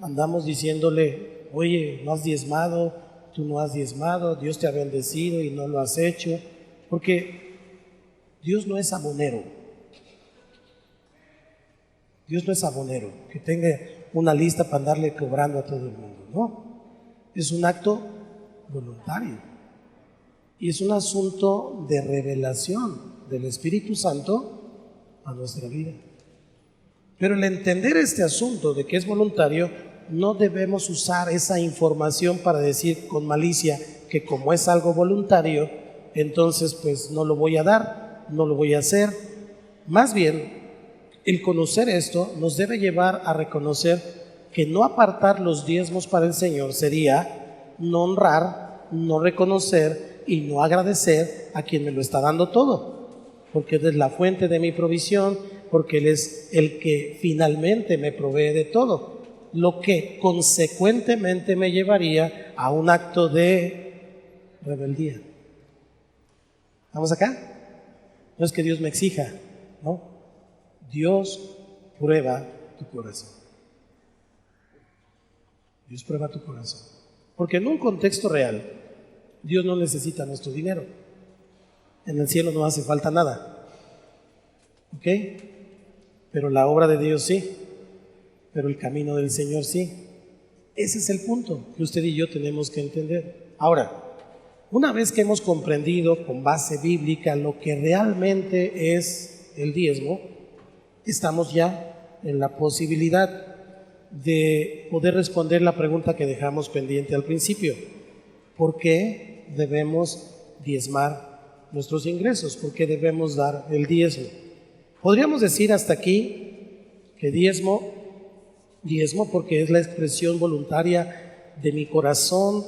andamos diciéndole: oye, no has diezmado, tú no has diezmado, Dios te ha bendecido y no lo has hecho, porque Dios no es abonero. Dios no es abonero, que tenga una lista para andarle cobrando a todo el mundo. No, es un acto voluntario y es un asunto de revelación del Espíritu Santo a nuestra vida. Pero al entender este asunto de que es voluntario, no debemos usar esa información para decir con malicia que como es algo voluntario, entonces pues no lo voy a dar, no lo voy a hacer. Más bien, el conocer esto nos debe llevar a reconocer que no apartar los diezmos para el Señor sería no honrar, no reconocer y no agradecer a quien me lo está dando todo, porque Él es la fuente de mi provisión, porque Él es el que finalmente me provee de todo, lo que consecuentemente me llevaría a un acto de rebeldía. ¿Vamos acá? No es que Dios me exija, ¿no? Dios prueba tu corazón. Dios prueba tu corazón. Porque en un contexto real, Dios no necesita nuestro dinero. En el cielo no hace falta nada. ¿Ok? Pero la obra de Dios sí. Pero el camino del Señor sí. Ese es el punto que usted y yo tenemos que entender. Ahora, una vez que hemos comprendido con base bíblica lo que realmente es el diezmo, estamos ya en la posibilidad de poder responder la pregunta que dejamos pendiente al principio. ¿Por qué debemos diezmar nuestros ingresos? ¿Por qué debemos dar el diezmo? Podríamos decir hasta aquí que diezmo porque es la expresión voluntaria de mi corazón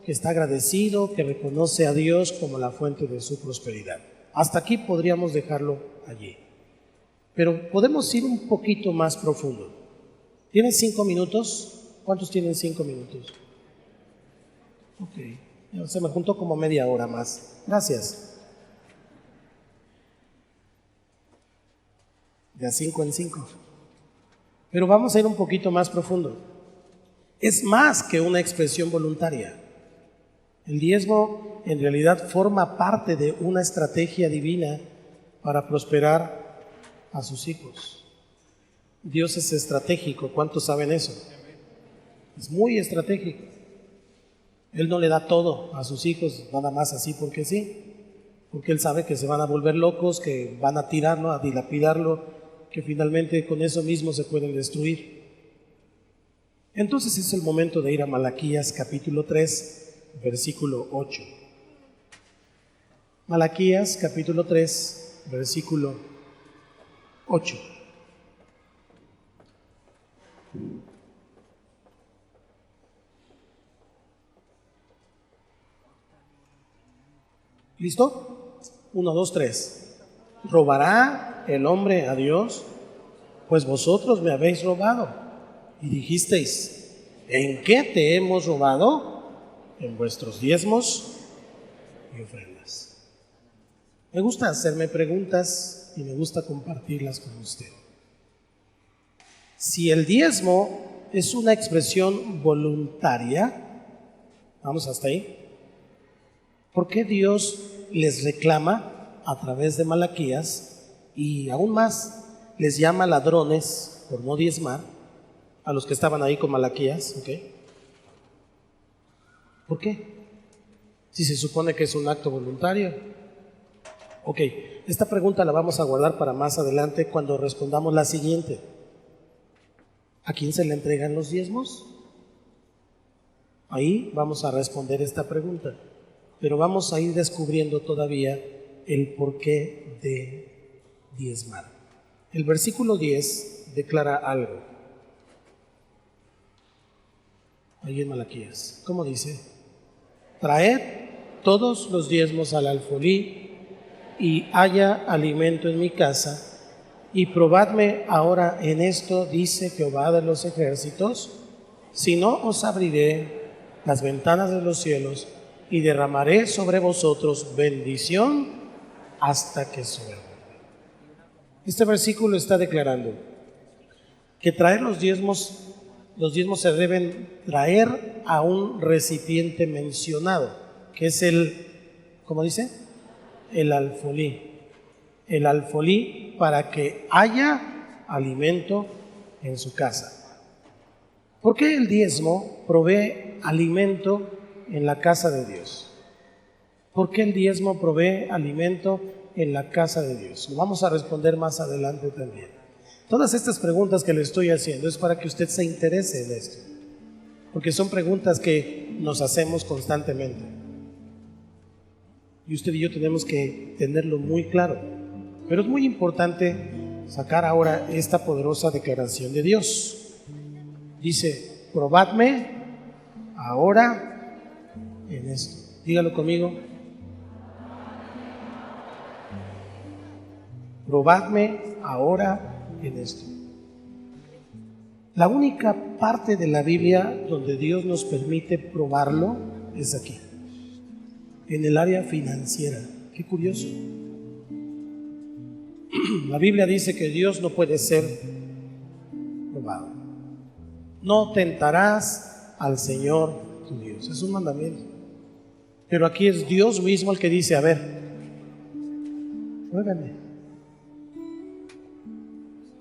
que está agradecido, que reconoce a Dios como la fuente de su prosperidad. Hasta aquí podríamos dejarlo allí. Pero podemos ir un poquito más profundo. ¿Tienen 5 minutos? ¿Cuántos tienen 5 minutos? Ok, se me juntó como media hora más. Gracias. De a 5 en 5. Pero vamos a ir un poquito más profundo. Es más que una expresión voluntaria. El diezmo en realidad forma parte de una estrategia divina para prosperar a sus hijos. Dios es estratégico. ¿Cuántos saben eso? Es muy estratégico. Él no le da todo a sus hijos nada más así porque sí, porque Él sabe que se van a volver locos, que van a tirarlo, a dilapidarlo, que finalmente con eso mismo se pueden destruir. Entonces es el momento de ir a Malaquías capítulo 3, versículo 8. Malaquías capítulo 3, versículo 8. ¿Listo? 1, 2, 3. ¿Robará el hombre a Dios? Pues vosotros me habéis robado. Y dijisteis, ¿en qué te hemos robado? En vuestros diezmos y ofrendas. Me gusta hacerme preguntas y me gusta compartirlas con usted. Si el diezmo es una expresión voluntaria, vamos hasta ahí, ¿por qué Dios les reclama a través de Malaquías y aún más les llama ladrones por no diezmar a los que estaban ahí con Malaquías? ¿Okay? ¿Por qué? Si se supone que es un acto voluntario. Ok, esta pregunta la vamos a guardar para más adelante cuando respondamos la siguiente. ¿A quién se le entregan los diezmos? Ahí vamos a responder esta pregunta, pero vamos a ir descubriendo todavía el porqué de diezmar. El versículo 10 declara algo. Ahí en Malaquías, ¿cómo dice? Traed todos los diezmos al alfolí y haya alimento en mi casa, y probadme ahora en esto, dice Jehová de los ejércitos, si no os abriré las ventanas de los cielos y derramaré sobre vosotros bendición hasta que suba. Este versículo está declarando que traer los diezmos se deben traer a un recipiente mencionado, que es ¿cómo dice? El alfolí. El alfolí para que haya alimento en su casa. ¿Por qué el diezmo provee alimento en la casa de Dios? ¿Por qué el diezmo provee alimento en la casa de Dios? Lo vamos a responder más adelante también. Todas estas preguntas que le estoy haciendo es para que usted se interese en esto, porque son preguntas que nos hacemos constantemente. Y usted y yo tenemos que tenerlo muy claro. Pero es muy importante sacar ahora esta poderosa declaración de Dios. Dice, probadme ahora en esto. Dígalo conmigo. Probadme ahora en esto. La única parte de la Biblia donde Dios nos permite probarlo es aquí, en el área financiera. Qué curioso. La Biblia dice que Dios no puede ser probado. No tentarás al Señor tu Dios. Es un mandamiento. Pero aquí es Dios mismo el que dice, a ver,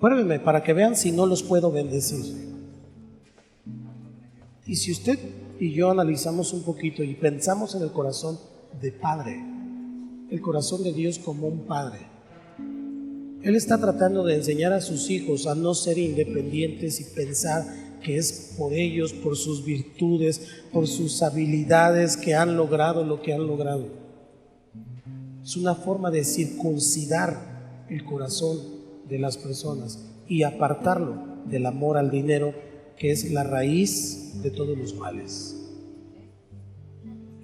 pruébenme para que vean si no los puedo bendecir. Y si usted y yo analizamos un poquito y pensamos en el corazón de Padre, el corazón de Dios como un Padre, Él está tratando de enseñar a sus hijos a no ser independientes y pensar que es por ellos, por sus virtudes, por sus habilidades que han logrado lo que han logrado. Es una forma de circuncidar el corazón de las personas y apartarlo del amor al dinero, que es la raíz de todos los males.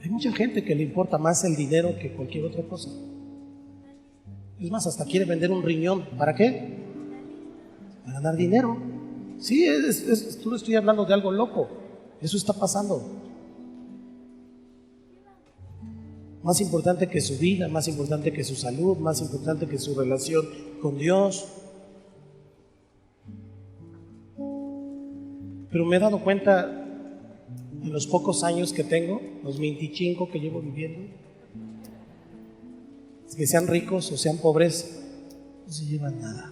Hay mucha gente que le importa más el dinero que cualquier otra cosa. Es más, hasta quiere vender un riñón. ¿Para qué? Para ganar dinero. Sí, no estoy hablando de algo loco. Eso está pasando. Más importante que su vida, más importante que su salud, más importante que su relación con Dios. Pero me he dado cuenta en los pocos años que tengo, los 25 que llevo viviendo, que sean ricos o sean pobres, no se llevan nada.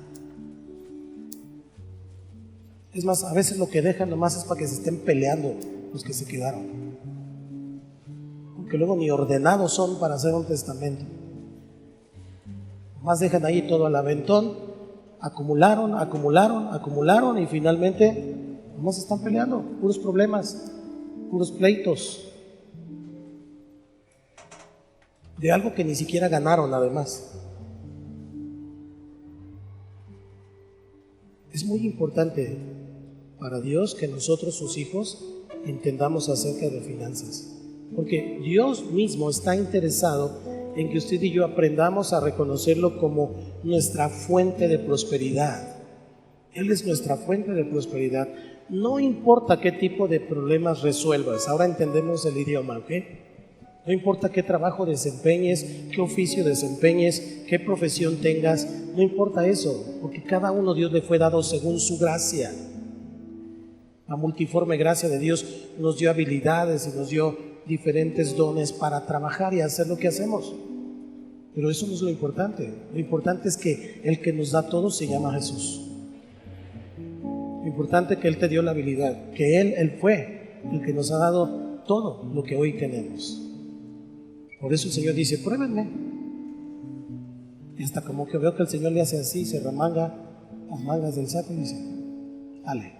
Es más, a veces lo que dejan nomás es para que se estén peleando los que se quedaron, porque luego ni ordenados son para hacer un testamento. Nomás dejan ahí todo al aventón, acumularon y finalmente nomás están peleando, puros problemas, puros pleitos, de algo que ni siquiera ganaron además. Es muy importante para Dios que nosotros, sus hijos, entendamos acerca de finanzas, porque Dios mismo está interesado en que usted y yo aprendamos a reconocerlo como nuestra fuente de prosperidad. Él es nuestra fuente de prosperidad. No importa qué tipo de problemas resuelvas, ahora entendemos el idioma, ¿ok? No importa qué trabajo desempeñes, qué oficio desempeñes, qué profesión tengas, no importa eso, porque cada uno Dios le fue dado según su gracia. La multiforme gracia de Dios nos dio habilidades y nos dio diferentes dones para trabajar y hacer lo que hacemos. Pero eso no es lo importante. Lo importante es que el que nos da todo se llama Jesús. Lo importante es que Él te dio la habilidad, que Él fue el que nos ha dado todo lo que hoy tenemos. Por eso el Señor dice, pruébenme. Y hasta como que veo que el Señor le hace así, se remanga las mangas del saco y dice, dale,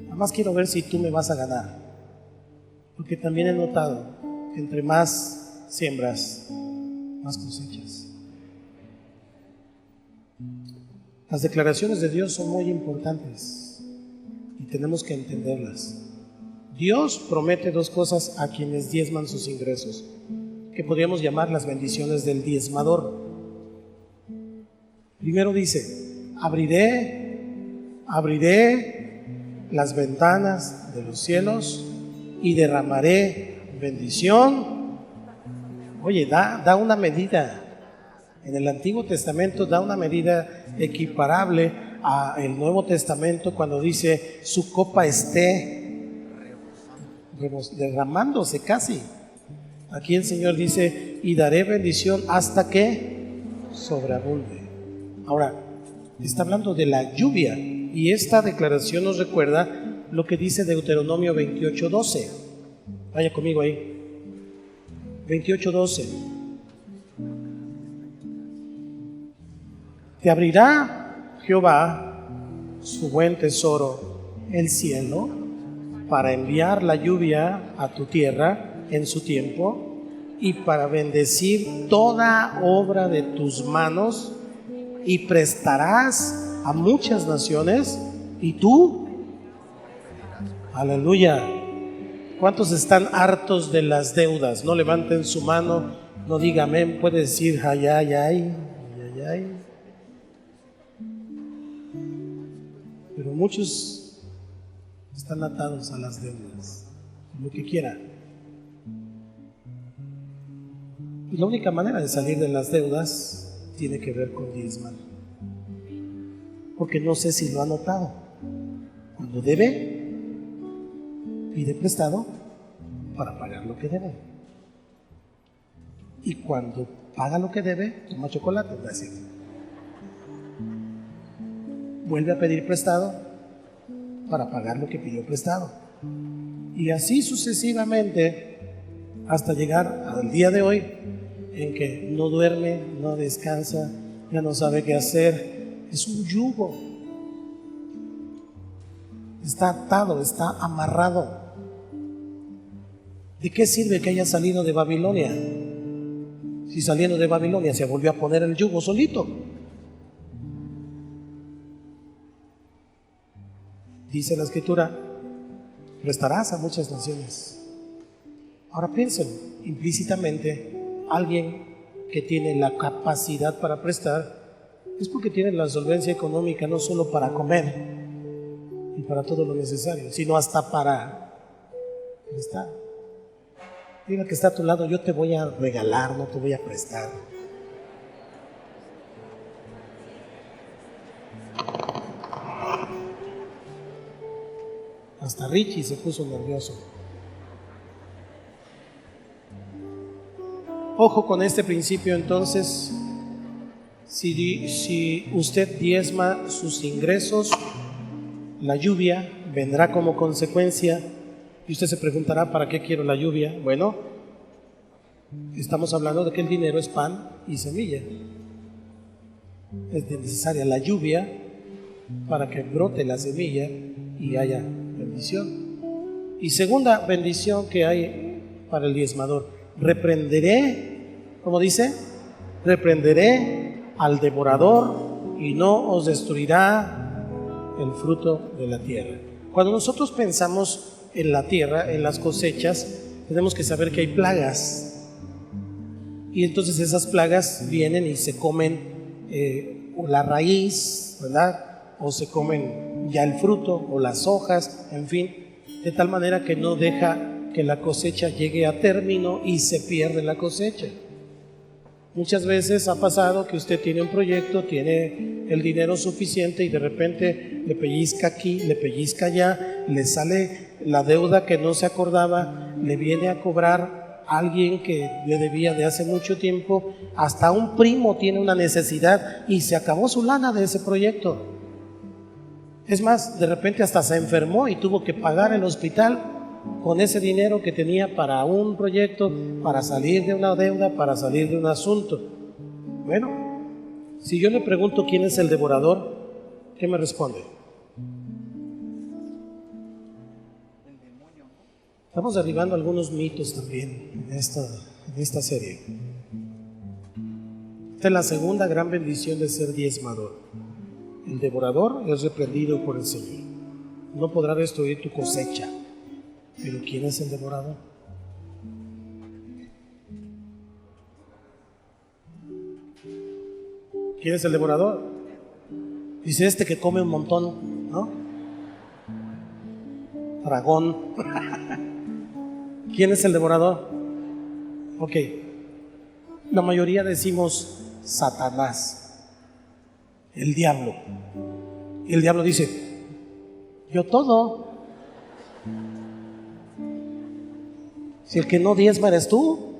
nada más quiero ver si tú me vas a ganar. Porque también he notado que entre más siembras, más cosechas. Las declaraciones de Dios son muy importantes y tenemos que entenderlas. Dios promete dos cosas a quienes diezman sus ingresos, que podríamos llamar las bendiciones del diezmador. Primero dice, abriré las ventanas de los cielos y derramaré bendición. Oye, da una medida. En el Antiguo Testamento da una medida equiparable al Nuevo Testamento cuando dice su copa esté derramándose casi. Aquí el Señor dice, y daré bendición hasta que sobreabunde. Ahora, está hablando de la lluvia, y esta declaración nos recuerda lo que dice Deuteronomio 28:12. Vaya conmigo ahí. 28:12. Te abrirá Jehová su buen tesoro, el cielo, para enviar la lluvia a tu tierra en su tiempo, y para bendecir toda obra de tus manos, y prestarás a muchas naciones, y tú, aleluya. ¿Cuántos están hartos de las deudas? No levanten su mano, no diga amén, puede decir ay, ay, ay, ay, ay. Pero muchos están atados a las deudas, lo que quieran. Y la única manera de salir de las deudas tiene que ver con diezmar. Porque no sé si lo ha notado. Cuando debe, pide prestado para pagar lo que debe. Y cuando paga lo que debe, toma chocolate, es decir, vuelve a pedir prestado para pagar lo que pidió prestado. Y así sucesivamente hasta llegar al día de hoy, en que no duerme, no descansa, ya no sabe qué hacer. Es un yugo. está atado, está amarrado. ¿De qué sirve que haya salido de Babilonia? Si saliendo de Babilonia se volvió a poner el yugo solito. Dice la Escritura, prestarás a muchas naciones. Ahora piensen, implícitamente, alguien que tiene la capacidad para prestar es porque tiene la solvencia económica no solo para comer y para todo lo necesario, sino hasta para prestar. Dile al que está a tu lado, yo te voy a regalar, no te voy a prestar. Hasta Richie se puso nervioso. Ojo con este principio entonces. Si usted diezma sus ingresos, la lluvia vendrá como consecuencia. Y usted se preguntará, ¿para qué quiero la lluvia? Bueno, estamos hablando de que el dinero es pan y semilla. Es necesaria la lluvia para que brote la semilla y haya bendición. Y segunda bendición que hay para el diezmador: reprenderé, ¿cómo dice? Reprenderé al devorador y no os destruirá el fruto de la tierra. Cuando nosotros pensamos en la tierra, en las cosechas, tenemos que saber que hay plagas. Y entonces esas plagas vienen y se comen o la raíz, ¿verdad? O se comen ya el fruto o las hojas, en fin, de tal manera que no deja que la cosecha llegue a término y se pierde la cosecha. Muchas veces ha pasado que usted tiene un proyecto, tiene el dinero suficiente y de repente le pellizca aquí, le pellizca allá, le sale la deuda que no se acordaba, le viene a cobrar alguien que le debía de hace mucho tiempo, hasta un primo tiene una necesidad y se acabó su lana de ese proyecto. Es más, de repente hasta se enfermó y tuvo que pagar el hospital con ese dinero que tenía para un proyecto, para salir de una deuda, para salir de un asunto. Bueno, si yo le pregunto quién es el devorador, ¿qué me responde? Estamos derribando algunos mitos también en esta serie. Esta es la segunda gran bendición de ser diezmador. El devorador es reprendido por el Señor. No podrá destruir tu cosecha. Pero ¿quién es el devorador? ¿Quién es el devorador? Dice este que come un montón, ¿no? Dragón. ¿Quién es el devorador? Ok. La mayoría decimos Satanás, el diablo. Y el diablo dice, yo todo. Si el que no diezma eres tú.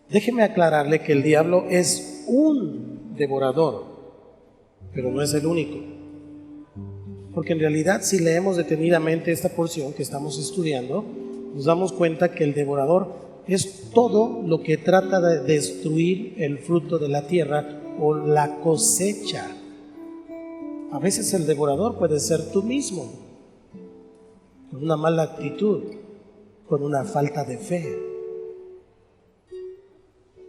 Déjeme aclararle que el diablo es un devorador, pero no es el único. Porque en realidad, si leemos detenidamente esta porción que estamos estudiando, nos damos cuenta que el devorador es todo lo que trata de destruir el fruto de la tierra o la cosecha. A veces el devorador puede ser tú mismo, con una mala actitud, con una falta de fe,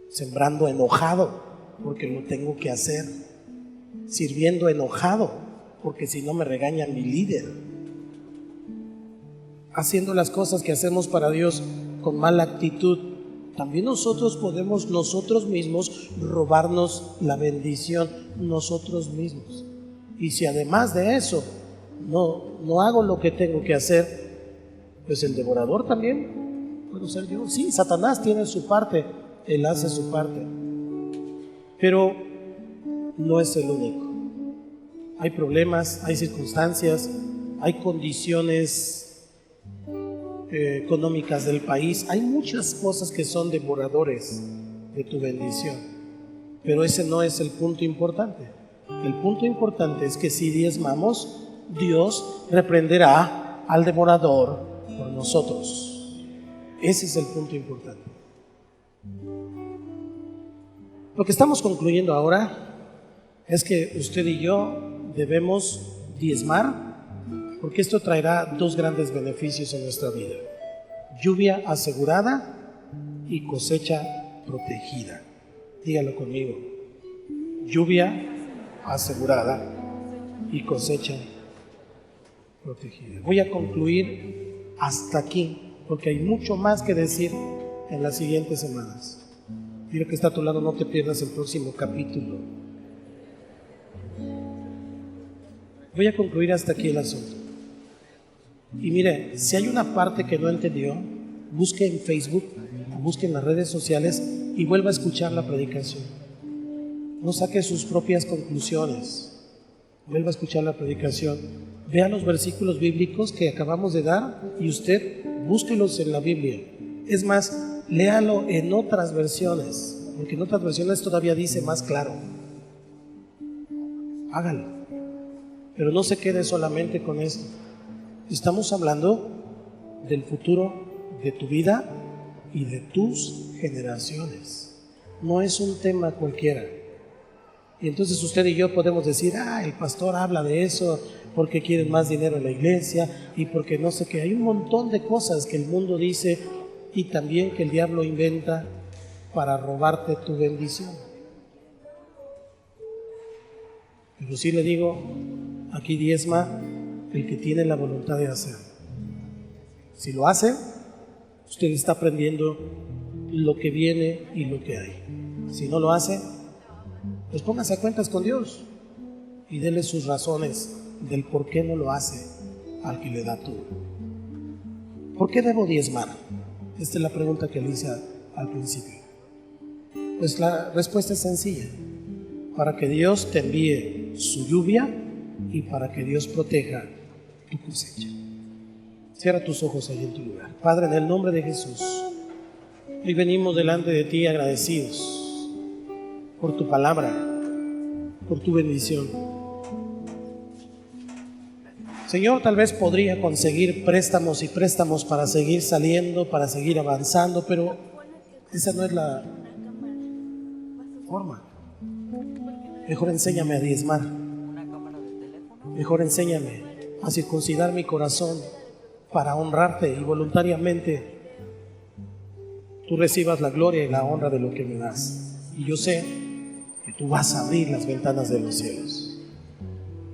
sembrando enojado porque lo tengo que hacer, sirviendo enojado porque si no me regaña mi líder, haciendo las cosas que hacemos para Dios con mala actitud. También nosotros podemos nosotros mismos robarnos la bendición nosotros mismos. Y si además de eso no hago lo que tengo que hacer, pues el devorador también puedo ser yo. Sí, Satanás tiene su parte, él hace su parte, pero no es el único. Hay problemas, hay circunstancias, hay condiciones económicas del país, hay muchas cosas que son devoradores de tu bendición, pero ese no es el punto importante. El punto importante es que si diezmamos, Dios reprenderá al devorador por nosotros. Ese es el punto importante. Lo que estamos concluyendo ahora es que usted y yo debemos diezmar, porque esto traerá dos grandes beneficios en nuestra vida: lluvia asegurada y cosecha protegida. Dígalo conmigo: lluvia asegurada y cosecha protegida. Voy a concluir hasta aquí, porque hay mucho más que decir en las siguientes semanas. Dile que está a tu lado: no te pierdas el próximo capítulo. Voy a concluir hasta aquí el asunto. Y mire, si hay una parte que no entendió, busque en Facebook, busque en las redes sociales y vuelva a escuchar la predicación. No saque sus propias conclusiones. Vuelva a escuchar la predicación. Vea los versículos bíblicos que acabamos de dar y usted búsquelos en la Biblia. Es más, léalo en otras versiones, porque en otras versiones todavía dice más claro. Hágalo, pero no se quede solamente con esto. Estamos hablando del futuro de tu vida y de tus generaciones. No es un tema cualquiera. Y entonces usted y yo podemos decir: el pastor habla de eso porque quieren más dinero en la iglesia y porque no sé qué. Hay un montón de cosas que el mundo dice y también que el diablo inventa para robarte tu bendición. Pero sí le digo, aquí diezma el que tiene la voluntad de hacer. Si lo hace, usted está aprendiendo lo que viene y lo que hay. Si no lo hace, pues póngase a cuentas con Dios y dele sus razones del por qué no lo hace al que le da todo. ¿Por qué debo diezmar? Esta es la pregunta que le hice al principio. Pues la respuesta es sencilla: para que Dios te envíe su lluvia y para que Dios proteja tu cosecha. Cierra tus ojos ahí en tu lugar. Padre, en el nombre de Jesús, hoy venimos delante de ti agradecidos por tu palabra, por tu bendición. Señor, tal vez podría conseguir préstamos y préstamos para seguir saliendo, para seguir avanzando, pero esa no es la forma. Mejor enséñame a diezmar. Mejor enséñame a circuncidar mi corazón para honrarte y voluntariamente tú recibas la gloria y la honra de lo que me das. Y yo sé que tú vas a abrir las ventanas de los cielos.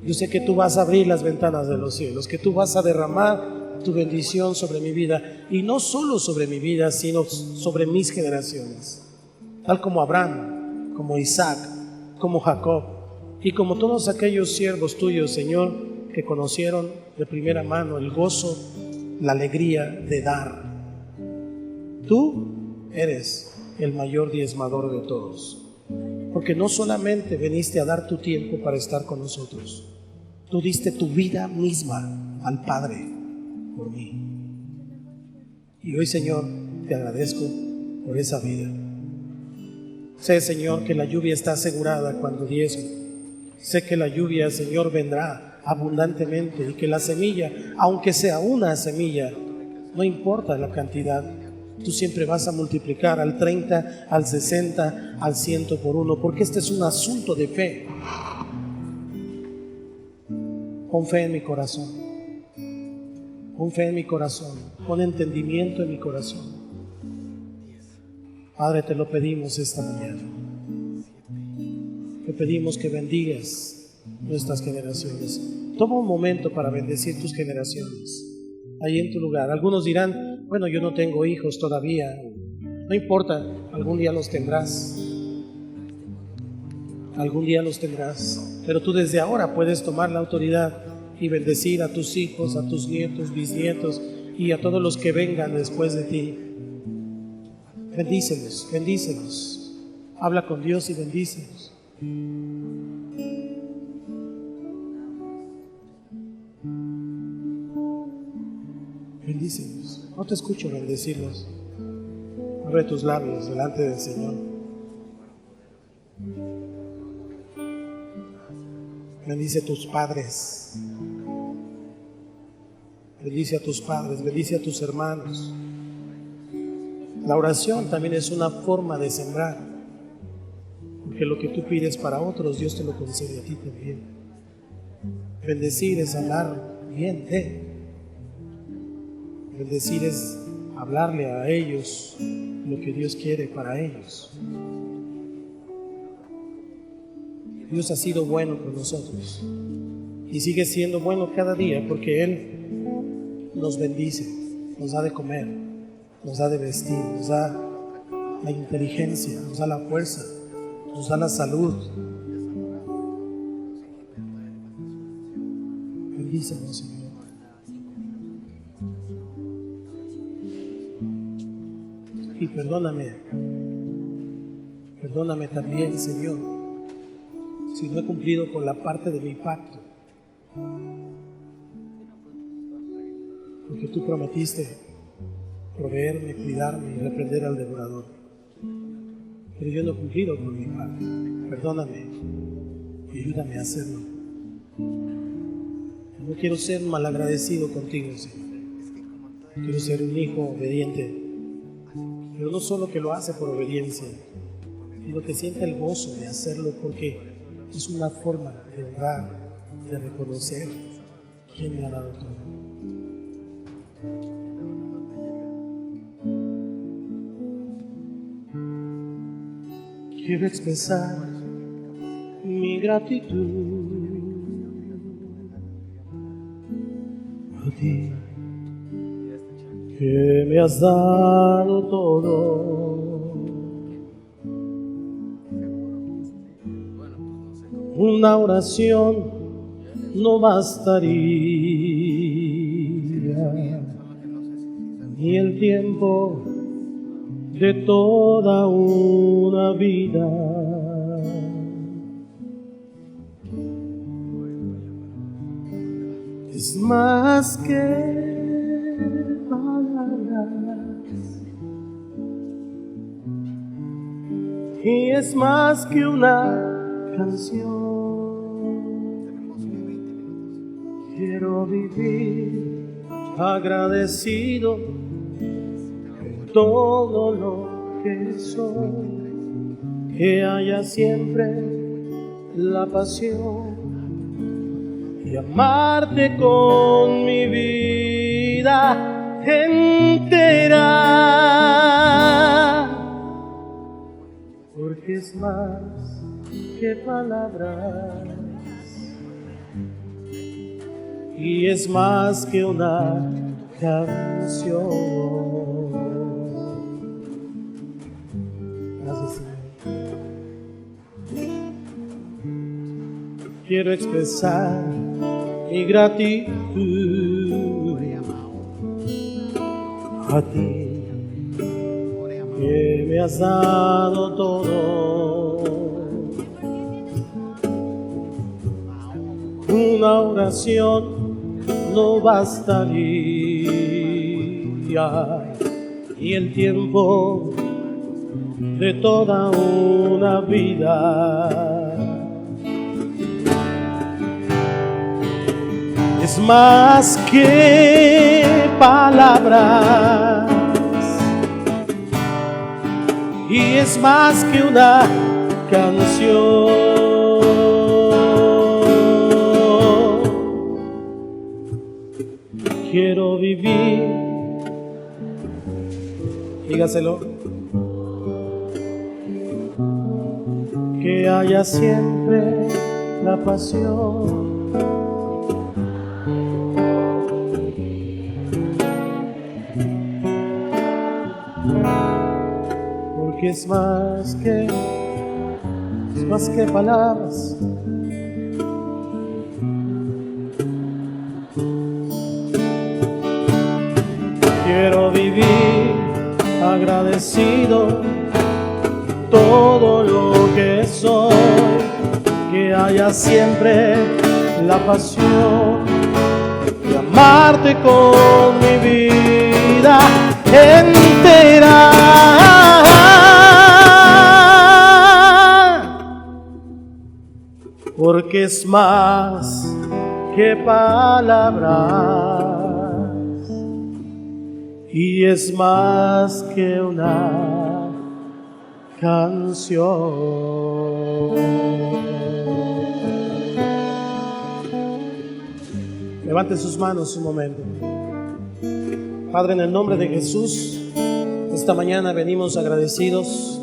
Yo sé que tú vas a abrir las ventanas de los cielos, que tú vas a derramar tu bendición sobre mi vida, y no solo sobre mi vida, sino sobre mis generaciones, tal como Abraham, como Isaac, como Jacob y como todos aquellos siervos tuyos, Señor, que conocieron de primera mano el gozo, la alegría de dar. Tú eres el mayor diezmador de todos, porque no solamente viniste a dar tu tiempo para estar con nosotros, tú diste tu vida misma al Padre por mí. Y hoy, Señor, te agradezco por esa vida. Sé, Señor, que la lluvia está asegurada cuando diezmo. Sé que la lluvia, Señor, vendrá abundantemente y que la semilla, aunque sea una semilla, no importa la cantidad, tú siempre vas a multiplicar al 30, al 60, al 100 por uno, porque este es un asunto de fe. Pon fe en mi corazón. Pon fe en mi corazón. Pon entendimiento en mi corazón. Padre, te lo pedimos esta mañana. Te pedimos que bendigas nuestras generaciones. Toma un momento para bendecir tus generaciones ahí en tu lugar. Algunos dirán: bueno, yo no tengo hijos todavía. No importa, algún día los tendrás. Algún día los tendrás. Pero tú desde ahora puedes tomar la autoridad y bendecir a tus hijos, a tus nietos, bisnietos y a todos los que vengan después de ti. Bendícelos, bendícelos. Habla con Dios y bendícelos. Bendícelos. No te escucho bendecirlos. Abre tus labios delante del Señor. Bendice a tus padres. Bendice a tus padres, bendice a tus hermanos. La oración también es una forma de sembrar, porque porque lo que tú pides para otros, Dios te lo concede a ti también. Bendecir es hablar bien de. Bendecir es hablarle a ellos lo que Dios quiere para ellos. Dios ha sido bueno con nosotros y sigue siendo bueno cada día, porque Él nos bendice, nos da de comer, nos da de vestir, nos da la inteligencia, nos da la fuerza, nos da la salud. Bendícenos, Señor. Y perdóname también, Señor, si no he cumplido con la parte de mi pacto, porque tú prometiste proveerme, cuidarme y reprender al devorador, pero yo no he cumplido con mi pacto. Perdóname y ayúdame a hacerlo. No quiero ser malagradecido contigo, Señor. Quiero ser un hijo obediente, pero no solo que lo hace por obediencia, sino que sienta el gozo de hacerlo porque es una forma de honrar, de reconocer quién me ha dado todo. Quiero expresar mi gratitud a ti, que me has dado todo. Una oración no bastaría, ni el tiempo de toda una vida. Es más que palabras y es más que una canción. Quiero vivir agradecido en todo lo que soy, que haya siempre la pasión y amarte con mi vida entera, porque es más que palabras y es más que una canción. Gracias, Señor. Quiero expresar mi gratitud a ti, que me has dado todo. Una oración no bastaría, y el tiempo de toda una vida. Es más que palabras y es más que una canción. Quiero vivir, dígaselo, que haya siempre la pasión porque es más que palabras. Quiero vivir agradecido todo lo que soy, que haya siempre la pasión de amarte con mi vida entera, porque es más que palabras y es más que una canción. Levante sus manos un momento. Padre, en el nombre de Jesús, esta mañana venimos agradecidos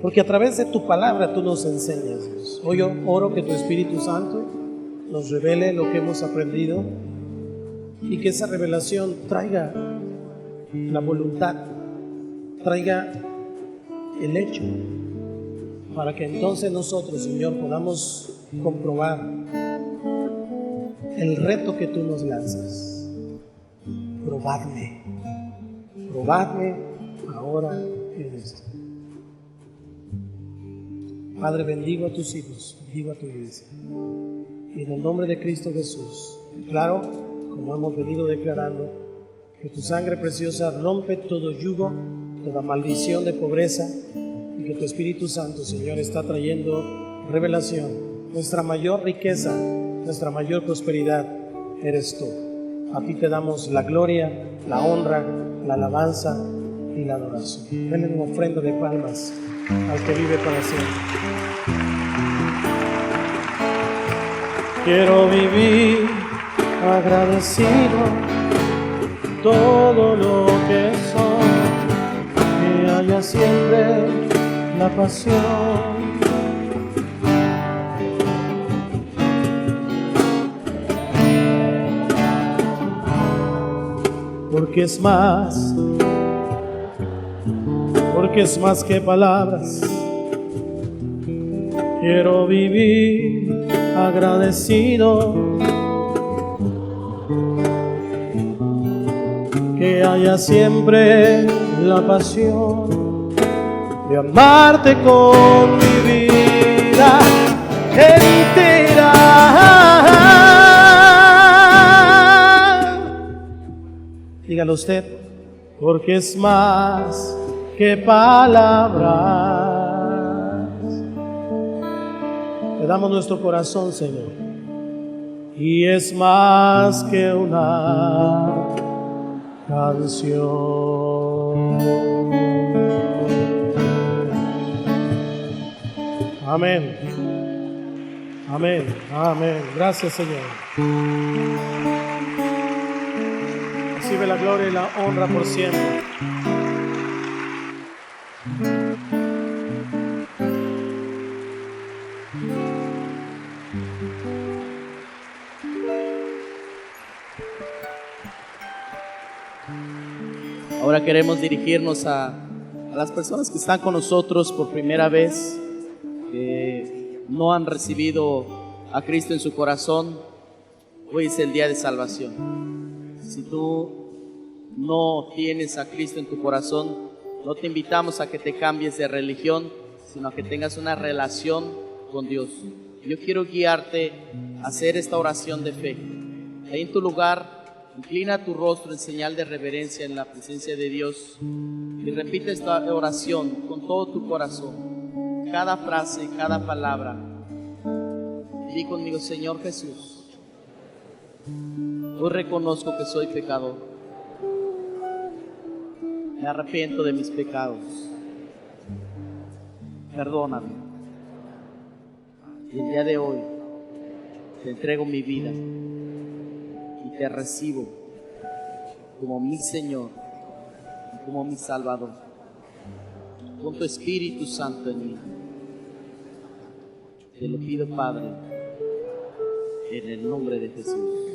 porque a través de tu palabra tú nos enseñas, Dios. Hoy yo oro que tu Espíritu Santo nos revele lo que hemos aprendido y que esa revelación traiga la voluntad, traiga el hecho, para que entonces nosotros, Señor, podamos comprobar el reto que tú nos lanzas. Probadme ahora en esto. Padre, bendigo a tus hijos, bendigo a tu iglesia. Y en el nombre de Cristo Jesús, declaro, como hemos venido declarando, que tu sangre preciosa rompe todo yugo, toda maldición de pobreza, y que tu Espíritu Santo, Señor, está trayendo revelación. Nuestra mayor riqueza, nuestra mayor prosperidad eres tú. A ti te damos la gloria, la honra, la alabanza y la adoración. Denle una ofrenda de palmas al que vive para siempre. Quiero vivir agradecido todo lo que soy, que haya siempre la pasión. Porque es más que palabras. Quiero vivir agradecido, que haya siempre la pasión de amarte con mi vida entera. Dígalo usted, porque es más que palabras. Te damos nuestro corazón, Señor, y es más que una canción. Amén. Amén. Amén. Gracias, Señor. Recibe la gloria y la honra por siempre. Ahora queremos dirigirnos a las personas que están con nosotros por primera vez, que no han recibido a Cristo en su corazón. Hoy es el día de salvación. Si tú no tienes a Cristo en tu corazón, no te invitamos a que te cambies de religión, sino a que tengas una relación con Dios. Yo quiero guiarte a hacer esta oración de fe. Ahí en tu lugar, inclina tu rostro en señal de reverencia en la presencia de Dios y repite esta oración con todo tu corazón, cada frase, cada palabra. Di conmigo: Señor Jesús, hoy reconozco que soy pecador. Me arrepiento de mis pecados. Perdóname. Y el día de hoy te entrego mi vida y te recibo como mi Señor y como mi Salvador. Con tu Espíritu Santo en mí. Te lo pido, Padre, en el nombre de Jesús.